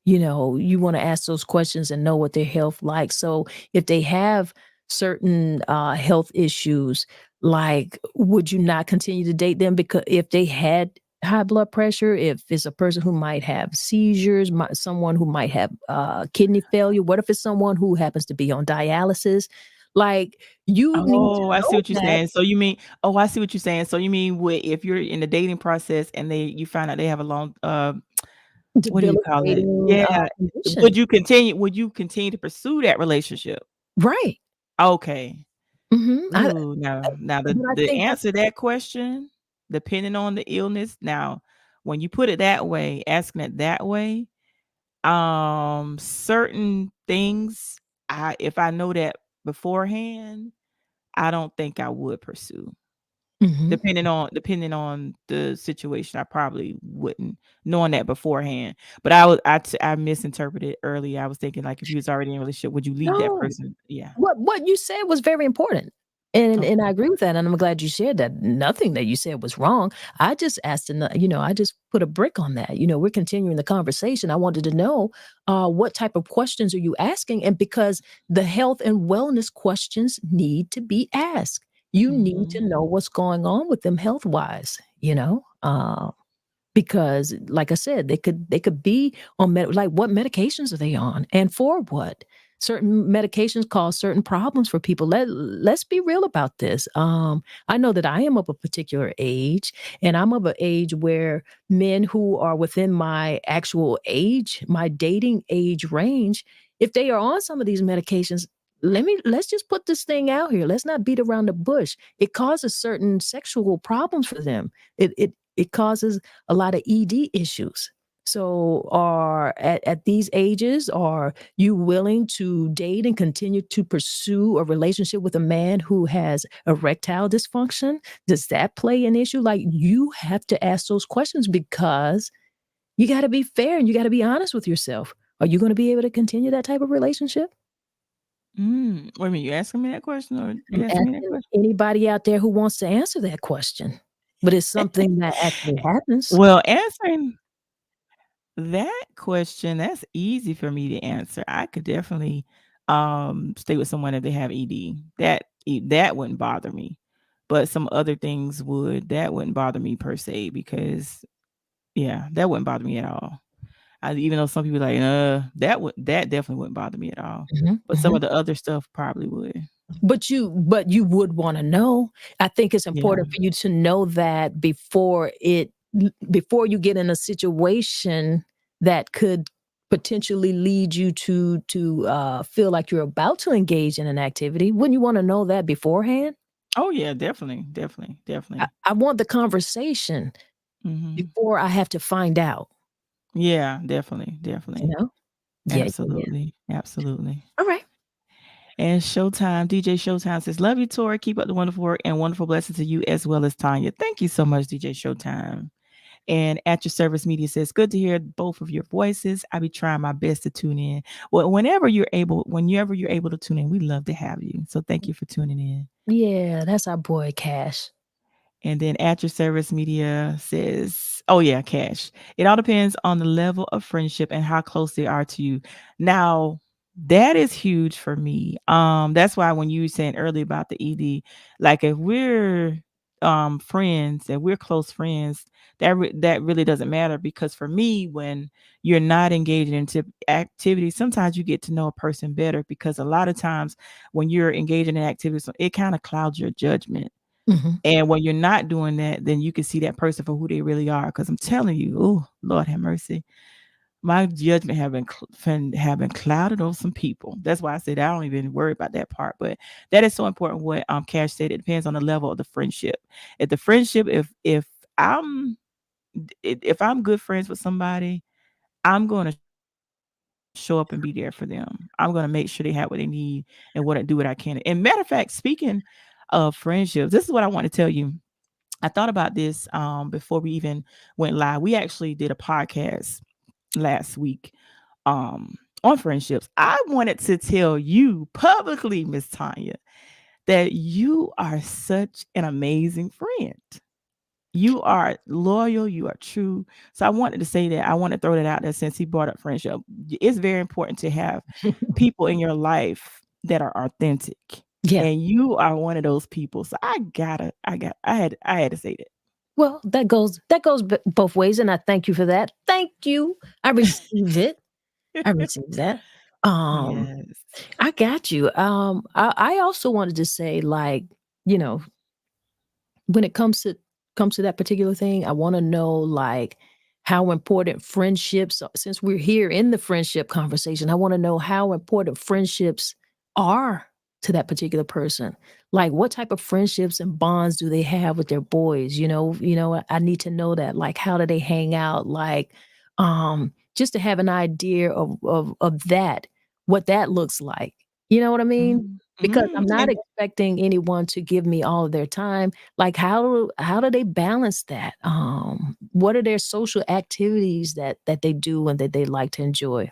you want to ask those questions and know what their health like. So if they have certain health issues, like would you not continue to date them because if they had high blood pressure, if it's a person who might have seizures, someone who might have kidney failure, what if it's someone who happens to be on dialysis? Like you need to Oh, I see know what you're that saying. So you mean, oh, I see what you're saying. So you mean if you're in the dating process and you find out they have a long what do you call it? debilitating Yeah. condition. Would you continue to pursue that relationship? Right. Okay. Hmm. Ooh, now But I the think answer to that question, depending on the illness, now when you put it that way, asking it that way, certain things, if I know that beforehand, I don't think I would pursue. mhm. Depending on the situation, I probably wouldn't, knowing that beforehand. But I misinterpreted earlier. I was thinking like if you was already in a relationship, would you leave that No. person? Yeah. What you said was very important, and I Okay. agree with that, and I'm glad you shared that. Nothing that you said was wrong. I just asked I just put a brick on that. We're continuing the conversation. I wanted to know, what type of questions are you asking? And because the health and wellness questions need to be asked. You need to Mhm. know what's going on with them health-wise, because like I said, they could be on like what medications are they on and for what? Certain medications cause certain problems for people. Let's be real about this. I know that I am of a particular age, and I'm of an age where men who are within my actual age, my dating age range, if they are on some of these medications, let's just put this thing out here. Let's not beat around the bush. It causes certain sexual problems for them. It causes a lot of ED issues. So, are at these ages, are you willing to date and continue to pursue a relationship with a man who has erectile dysfunction? Does that play an issue? Like, you have to ask those questions because you got to be fair and you got to be honest with yourself. Are you going to be able to continue that type of relationship? Wait a minute, you asking me that question or you I'm asking me that asking question? anybody out there who wants to answer that question, but it's something that actually happens. Well, answering that question, that's easy for me to answer. I could definitely stay with someone if they have ED. That wouldn't bother me. But some other things that wouldn't bother me per se because yeah, that wouldn't bother me at all. Even though some people like, that definitely wouldn't bother me at all. Mhm, But some mhm. of the other stuff probably would. But you would wanna know. I think it's Yeah. important for you to know that before you get in a situation that could potentially lead you to feel like you're about to engage in an activity. Wouldn't you want to know that beforehand? Oh yeah, definitely, definitely, I, definitely. I want the conversation Hmm. before I have to find out. Yeah, definitely, You definitely. know? Yeah, yeah, yeah. Absolutely, absolutely. All right. And Showtime, DJ Showtime says, "Love you, Tori. Keep up the wonderful work and wonderful blessings to you as well as Tanya." Thank you so much, DJ Showtime. And At Your Service Media says, "Good to hear both of your voices. I'll be trying my best to tune in. Well, whenever you're able to tune in, we love to have you. So thank you for tuning in." Yeah, that's our boy Cash. And then At Your Service Media says, "Oh yeah, Cash. It all depends on the level of friendship and how close they are to you." Now, that is huge for me. That's why when you were saying earlier about the ED, like if we're friends and we're close friends, that really doesn't matter, because for me, when you're not engaging in activities, sometimes you get to know a person better, because a lot of times when you're engaging in activities, it kind of clouds your judgment. Hmm. And when you're not doing that, then you can see that person for who they really are. Because I'm telling you, oh Lord have mercy, my judgment have been clouded on some people. That's why I said I don't even worry about that part. But that is so important. What Cash said, it depends on the level of the friendship. If the friendship, I'm if I'm good friends with somebody, I'm going to show up and be there for them. I'm going to make sure they have what they need and do what I can. And matter of fact, speaking of friendships, this is what I want to tell you. I thought about this before we even went live. We actually did a podcast last week on friendships. I wanted to tell you publicly, Miss Tanya, that you are such an amazing friend. You are loyal, you are true. So I wanted to say that. I want to throw that out there since he brought up friendship. It's very important to have people in your life that are authentic. Yeah. And you are one of those people. So I had to say that. Well, that goes both ways, and I thank you for that. Thank you. I received it. I received that. Um, Yes. I got you. I also wanted to say, like, you know, when it comes to that particular thing, I want to know, like, how important friendships, since we're here in the friendship conversation, I want to know how important friendships are to that particular person. Like, what type of friendships and bonds do they have with their boys? I need to know that. Like, how do they hang out? Like, just to have an idea of that, what that looks like. You know what I mean? Mhm. Because I'm Mhm. not And expecting anyone to give me all of their time. Like, how do they balance that? What are their social activities that they do and that they like to enjoy?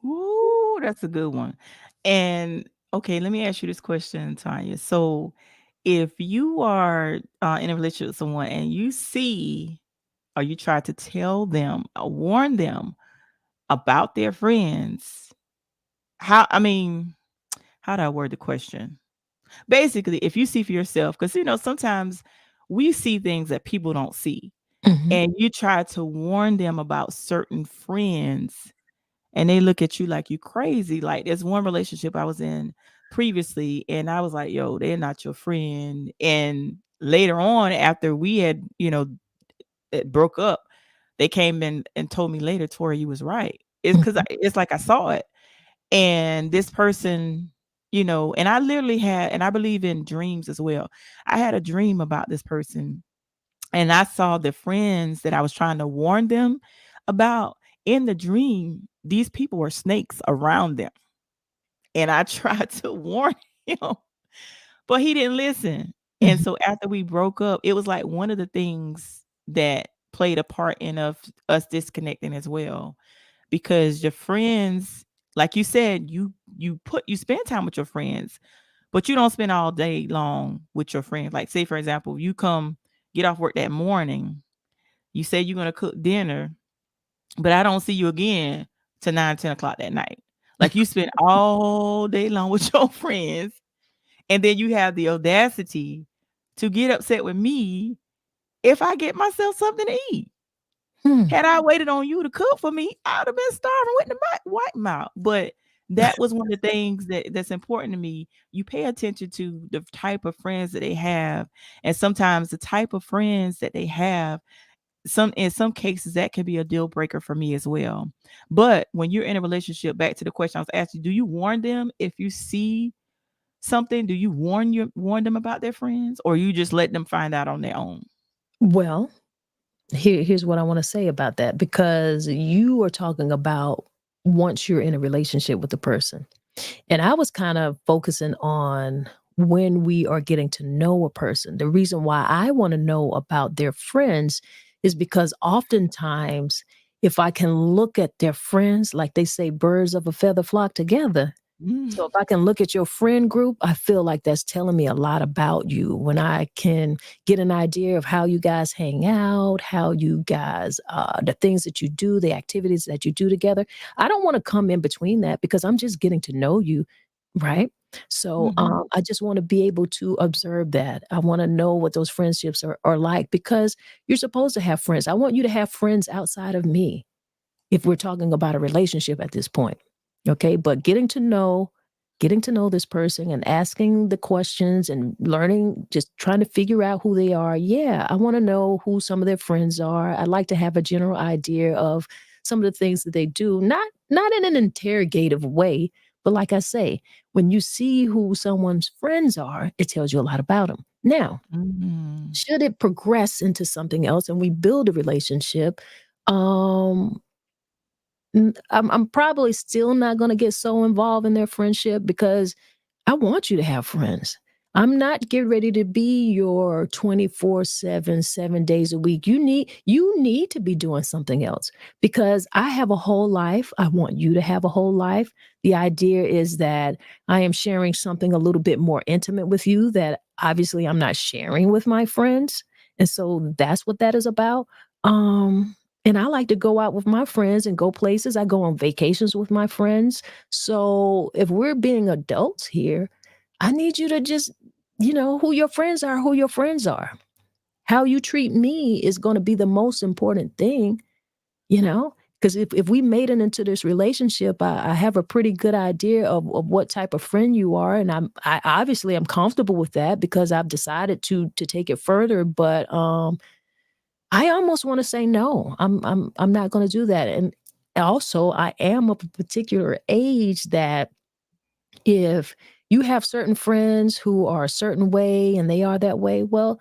ooh, that's a good one. And okay, let me ask you this question, Tanya. So, if you are in a relationship with someone and you see, or you try to tell them, or warn them about their friends, how, I mean, how do I word the question? Basically, if you see for yourself, because sometimes we see things that people don't see, Mhm. and you try to warn them about certain friends, and they look at you like you crazy. Like, there's one relationship I was in previously, and I was like, "Yo, they're not your friend." And later on, after we had, it broke up, they came in and told me later, "Tori, you was right." It's because Mhm. it's like I saw it, and this person, and I literally had, and I believe in dreams as well. I had a dream about this person, and I saw the friends that I was trying to warn them about. In the dream, these people were snakes around them. And I tried to warn him, but he didn't listen. And Mhm. so after we broke up, it was like one of the things that played a part in of us disconnecting as well. Because your friends, like you said, you spend time with your friends, but you don't spend all day long with your friends. Like, say for example, you come get off work that morning, you say you're gonna cook dinner, but I don't see you again till 9, 10 o'clock that night. Like, you spend all day long with your friends, and then you have the audacity to get upset with me if I get myself something to eat. Hmm. Had I waited on you to cook for me, I would have been starving with the white mouth. But that was one of the things that's important to me. You pay attention to the type of friends that they have, and sometimes the type of friends that they have some in some cases that can be a deal breaker for me as well. But when you're in a relationship, back to the question I was asking, do you warn them if you see something? Do you warn them about their friends, or you just let them find out on their own? Well, here's what I want to say about that, because you are talking about once you're in a relationship with the person. And I was kind of focusing on when we are getting to know a person. The reason why I want to know about their friends is because oftentimes, if I can look at their friends, like they say, birds of a feather flock together. Mm. So if I can look at your friend group, I feel like that's telling me a lot about you. When I can get an idea of how you guys hang out, how you guys, the things that you do, the activities that you do together. I don't want to come in between that because I'm just getting to know you, right? So Mhm. I just want to be able to observe that. I want to know what those friendships are like, because you're supposed to have friends. I want you to have friends outside of me if we're talking about a relationship at this point. Okay. But getting to know this person and asking the questions and learning, just trying to figure out who they are. Yeah. I want to know who some of their friends are. I'd like to have a general idea of some of the things that they do, not in an interrogative way, but like I say, when you see who someone's friends are, it tells you a lot about them. Now, Mhm. should it progress into something else and we build a relationship, um, I'm probably still not going to get so involved in their friendship because I want you to have friends. I'm not getting ready to be your 24/7, 7 days a week. You need to be doing something else, because I have a whole life. I want you to have a whole life. The idea is that I am sharing something a little bit more intimate with you that obviously I'm not sharing with my friends. And so that's what that is about. And I like to go out with my friends and go places. I go on vacations with my friends. So if we're being adults here, I need you to just, who your friends are, who your friends are. How you treat me is going to be the most important thing, you know? Because if we made it into this relationship, I have a pretty good idea of what type of friend you are. And I obviously I'm comfortable with that because I've decided to take it further. But I almost wanna say no. I'm not gonna do that, and also, I am of a particular age that if you have certain friends who are a certain way and they are that way, well,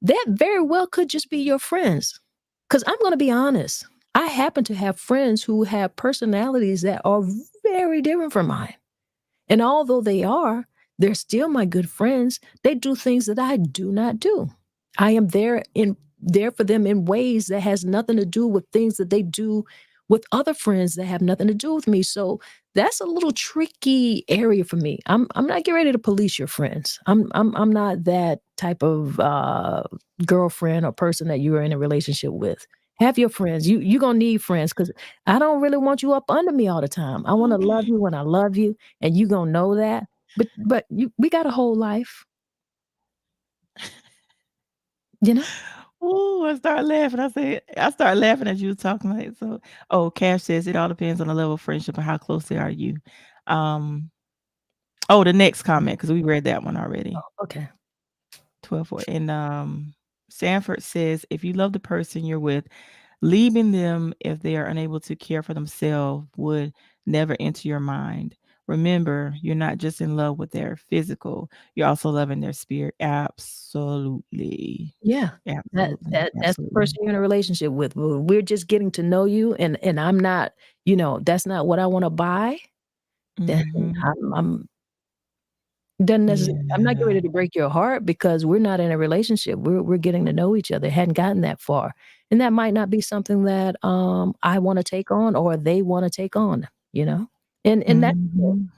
that very well could just be your friends. Because 'Cause I'm gonna be honest, I happen to have friends who have personalities that are very different from mine. And although they're still my good friends. They do things that I do not do. I am there for them in ways that has nothing to do with things that they do with other friends that have nothing to do with me. So that's a little tricky area for me. I'm not getting ready to police your friends. I'm not that type of girlfriend or person that you are in a relationship with. Have your friends. You gonna need friends because I don't really want you up under me all the time. I want to love you when I love you, and you gonna know that. But we got a whole life, you know. Ooh, I start laughing as you was talking like so. Oh, Cash says it all depends on the level of friendship and how close they are to you. Um, oh, the next comment because we read that one already. Okay. 12:4. And Sanford says, if you love the person you're with, leaving them if they are unable to care for themselves would never enter your mind. Remember, you're not just in love with their physical, you're also loving their spirit. Absolutely. Yeah. Absolutely. That's the Absolutely. person you're in a relationship with. We're just getting to know you, and I'm not. That's not what I want to buy. Then Mhm. I'm doesn't necessarily. I'm not getting Yeah. ready to break your heart because we're not in a relationship. We're getting to know each other. Hadn't gotten that far, and that might not be something that I want to take on or they want to take on. You know, and that Mhm.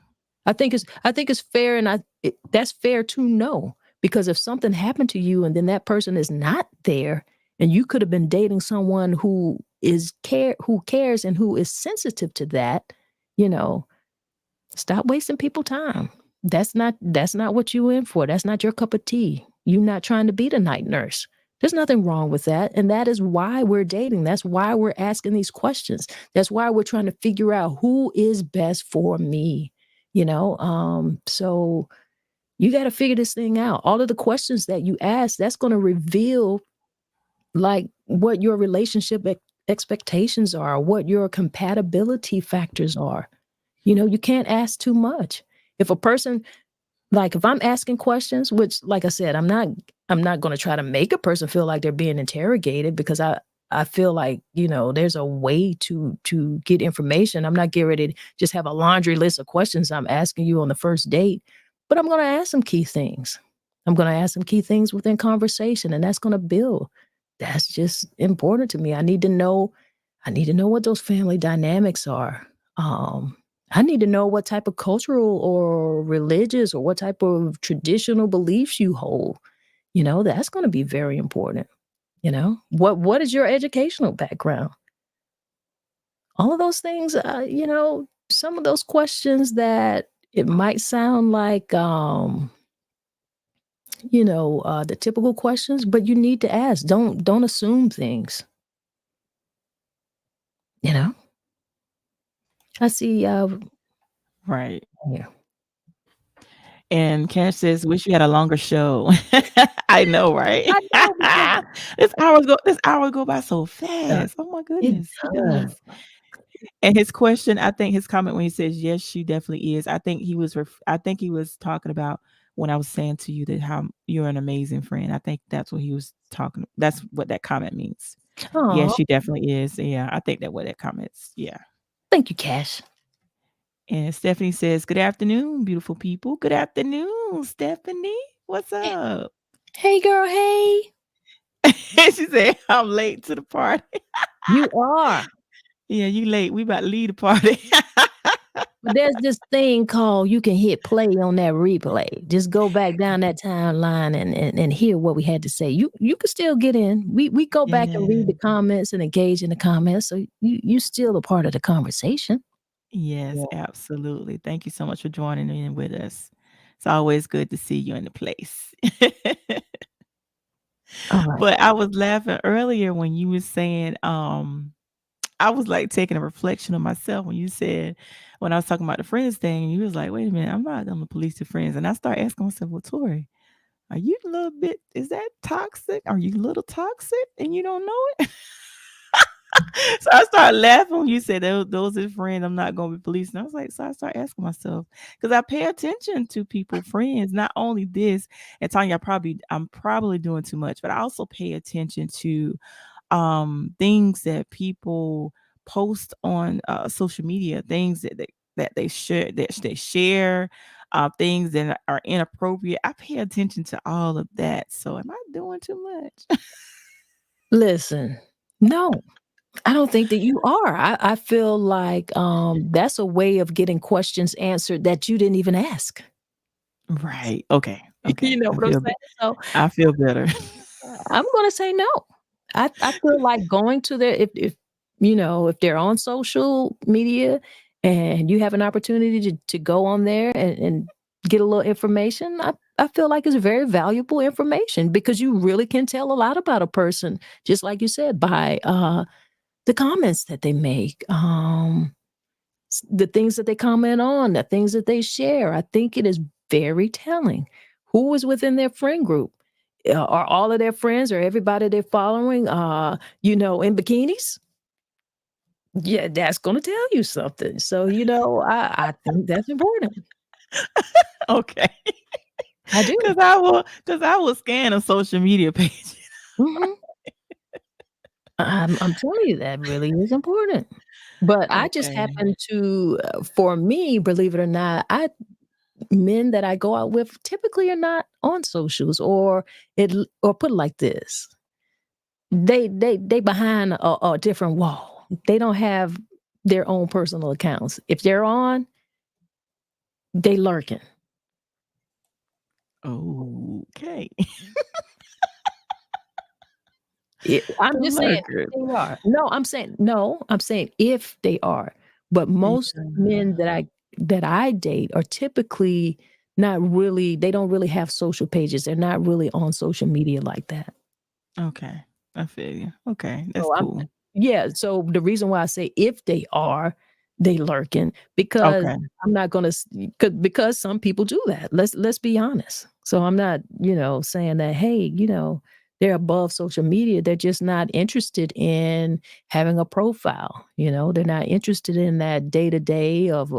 I think it's fair, and that's fair to know, because if something happened to you and then that person is not there, and you could have been dating someone who cares and who is sensitive to that, you know, stop wasting people time. That's not what you in for. That's not your cup of tea. You're not trying to be the night nurse. There's nothing wrong with that. And that is why we're dating. That's why we're asking these questions. That's why we're trying to figure out who is best for me. So you got to figure this thing out. All of the questions that you ask, that's going to reveal, like, what your relationship expectations are, what your compatibility factors are. You can't ask too much. If a person, like if I'm asking questions, which like I said, I'm not going to try to make a person feel like they're being interrogated, because I feel like, there's a way to get information. I'm not getting ready to just have a laundry list of questions I'm asking you on the first date, but I'm going to ask some key things. I'm going to ask some key things within conversation, and that's going to build. That's just important to me. I need to know what those family dynamics are. Um, I need to know what type of cultural or religious or what type of traditional beliefs you hold. That's going to be very important. What is your educational background? All of those things, some of those questions that it might sound like, the typical questions, but you need to ask. Don't assume things. You know, I see. Right. Yeah. And Cash says, "Wish you had a longer show." I know, right? I know because This hour go by so uh, fast. Oh my it goodness, it does. does. And his question, I think his comment when he says, "Yes, she definitely is." I think he was talking about when I was saying to you that how you're an amazing friend. I think that's what he was talking. That's what that comment means. Yes, Oh, she definitely is. Yeah, I think that what that comments. Yeah. thank you, Cash. And Stephanie says, "Good afternoon, beautiful people. Good afternoon, Stephanie. What's up?" Hey, girl. Hey, She said, "I'm late to the party." you are. Yeah, you late. We about to leave the party. But there's this thing called, you can hit play on that replay. Just go back down that timeline and hear what we had to say. You can still get in. We go back and read the Yeah. comments and engage in the comments. So you still a part of the conversation. Yes, Yeah. absolutely. Thank you so much for joining in with us. It's always good to see you in the place. All right. But I was laughing earlier when you were saying, I was like taking a reflection of myself when you said when I was talking about the friends thing, you was like, wait a minute, I'm not gonna police the friends. And I started asking myself, well, Tori, are you a little bit, is that toxic? Are you a little toxic and you don't know it? So I started laughing when you said those are friends. I'm not gonna be policing. I was like, so I started asking myself because I pay attention to people, friends. Not only this, and Tanya, I'm probably doing too much, but I also pay attention to things that people post on social media, things that they share, things that are inappropriate. I pay attention to all of that. So am I doing too much? Listen, no, I don't think that you are. I feel like that's a way of getting questions answered that you didn't even ask. Right. Okay. You Okay. know what I'm saying? So I feel better. I'm gonna say no. I feel like going to their, if they're on social media and you have an opportunity to go on there and get a little information, I feel like it's very valuable information, because you really can tell a lot about a person, just like you said, by the comments that they make, the things that they comment on, the things that they share. I think it is very telling who is within their friend group. Are all of their friends or everybody they're following, in bikinis? Yeah, that's going to tell you something. So, I think that's important. Okay. I do. Cause I will scan a social media page. Hmm. I'm telling you, that really is important. But I just Okay. happen to, for me, believe it or not, men that I go out with typically are not on socials, or put it like this. They behind a different wall. They don't have their own personal accounts. If they're on, they lurking. Okay. I'm The just saying lurker. if they are. No, I'm saying if they are. But most Yeah. men that I date are typically not really. They don't really have social pages. They're not really on social media like that. Okay. I feel you. Okay, that's So cool. yeah. So the reason why I say if they are, they lurking, because Okay. I'm not gonna because some people do that. Let's be honest. So I'm not, saying that, hey, they're above social media. They're just not interested in having a profile. They're not interested in that day to day of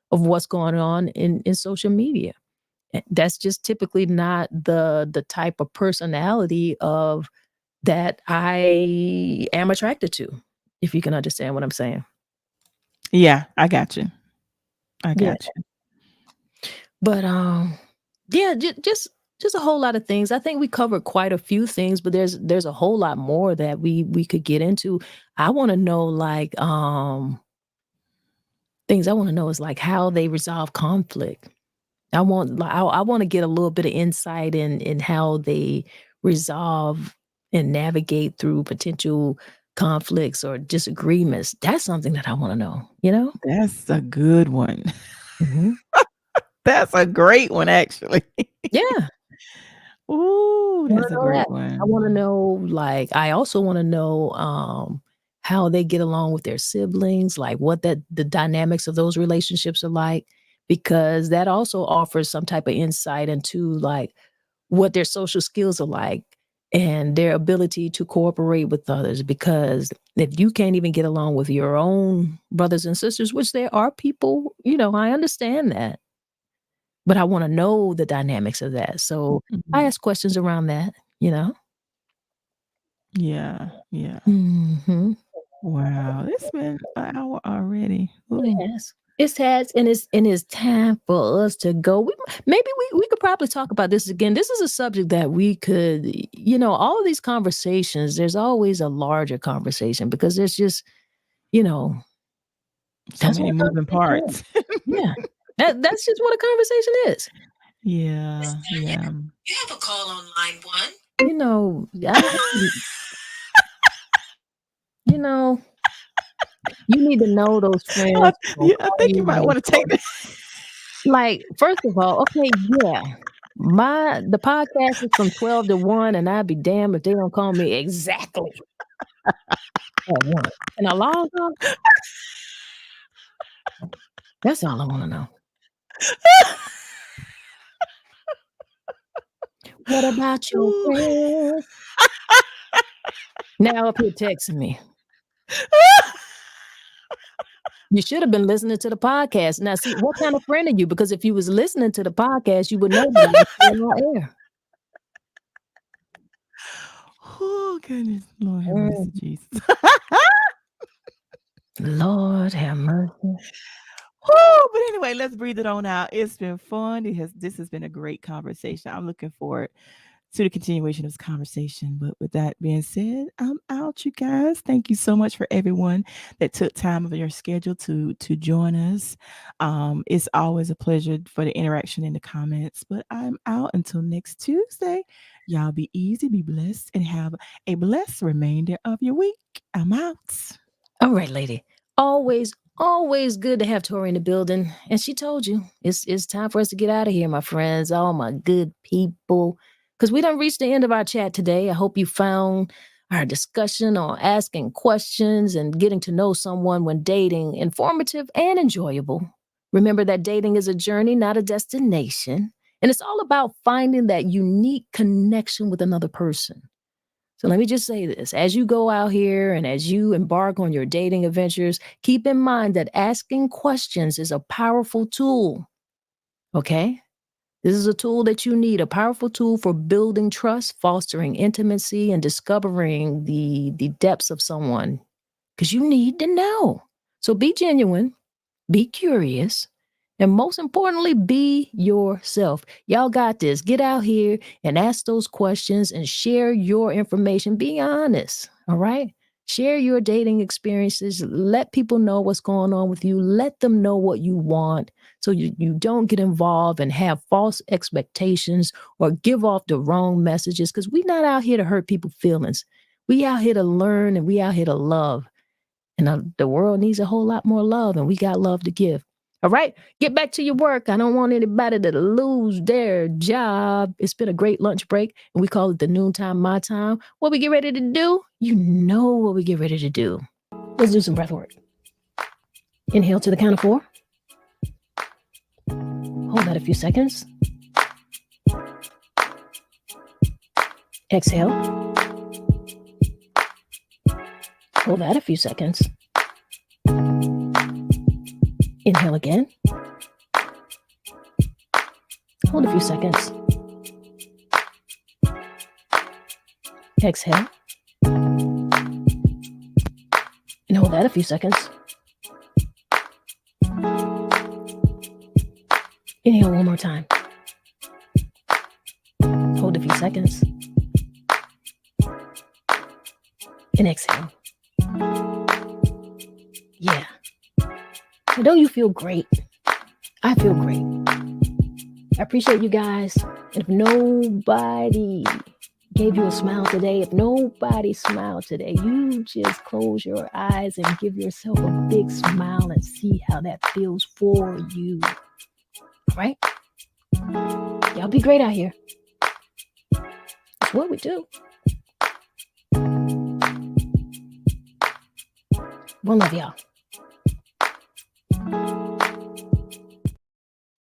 what's going on in social media. That's just typically not the type of personality of that I am attracted to, if you can understand what I'm saying. Yeah, I got you. I Yeah. got you. But yeah, just a whole lot of things. I think we covered quite a few things, but there's a whole lot more that we could get into. I want to know like things I want to know is like how they resolve conflict. I want to get a little bit of insight in how they resolve and navigate through potential conflicts or disagreements. That's something that I want to know. That's a good one. Mhm. That's a great one, actually. Yeah. Ooh, I wanna that's a know that. great I wanna one. know, like I also wanna know, how they get along with their siblings, like what the dynamics of those relationships are like, because that also offers some type of insight into, like, what their social skills are like and their ability to cooperate with others, because if you can't even get along with your own brothers and sisters, which there are people, I understand that, but I wanna know the dynamics of that, so I Mhm. ask questions around that, you know? Yeah, yeah. Mhm. Wow, it's been an hour already. Ooh. It has. It has, and it's time for us to go. Maybe we could probably talk about this again. This is a subject that we could, all of these conversations, there's always a larger conversation because there's just, you know, So that's what many a moving conversation is. parts. Yeah. That's just what a conversation is. Yeah, yeah. You have a call on line 1. You know, you need to know those I friends who gonna yeah, I call think you you when might they wanna call take you. that. Like, first of all, okay, yeah. The podcast is from 12 to 1, and I'd be damned if they don't call me exactly at 1. Can I log off? That's all I wanna know. What about your Ooh. friends? Now up here texting me. You should have been listening to the podcast. Now see, what kind of friend are you? Because if you was listening to the podcast, you would know that I was still on air. Oh, goodness. Lord have mercy, Mm, Jesus. Lord have mercy. But anyway, let's breathe it on out. It's been fun. This has been a great conversation. I'm looking forward to the continuation of this conversation. But with that being said, I'm out, you guys. Thank you so much for everyone that took time of your schedule to join us. It's always a pleasure for the interaction in the comments. But I'm out until next Tuesday. Y'all be easy, be blessed, and have a blessed remainder of your week. I'm out. All right, lady. Always good to have Tori in the building. And she told you it's time for us to get out of here, my friends. All my good people. Because we done reached the end of our chat today. I hope you found our discussion on asking questions and getting to know someone when dating informative and enjoyable. Remember that dating is a journey, not a destination. And it's all about finding that unique connection with another person. So let me just say this. As you go out here and as you embark on your dating adventures, keep in mind that asking questions is a powerful tool. Okay? This is a tool that you need, a powerful tool for building trust, fostering intimacy, and discovering the depths of someone. Because you need to know. So be genuine, be curious, and most importantly, be yourself. Y'all got this. Get out here and ask those questions and share your information. Be honest. All right. Share your dating experiences. Let people know what's going on with you. Let them know what you want so you don't get involved and have false expectations or give off the wrong messages because we're not out here to hurt people's feelings. We out here to learn and we out here to love. And the world needs a whole lot more love, and we got love to give. All right, get back to your work. I don't want anybody to lose their job. It's been a great lunch break, and we call it the noontime my time. What we get ready to do? You know what we get ready to do. Let's do some breath work. Inhale to the count of 4. Hold that a few seconds. Exhale. Hold that a few seconds. Inhale again. Hold a few seconds. Exhale. And hold that a few seconds. Inhale one more time. Hold a few seconds. And exhale. Yeah. And don't you feel great? I feel great. I appreciate you guys. And if nobody gave you a smile today, if nobody smiled today, you just close your eyes and give yourself a big smile and see how that feels for you. All right? Y'all be great out here. That's what we do. One love, y'all.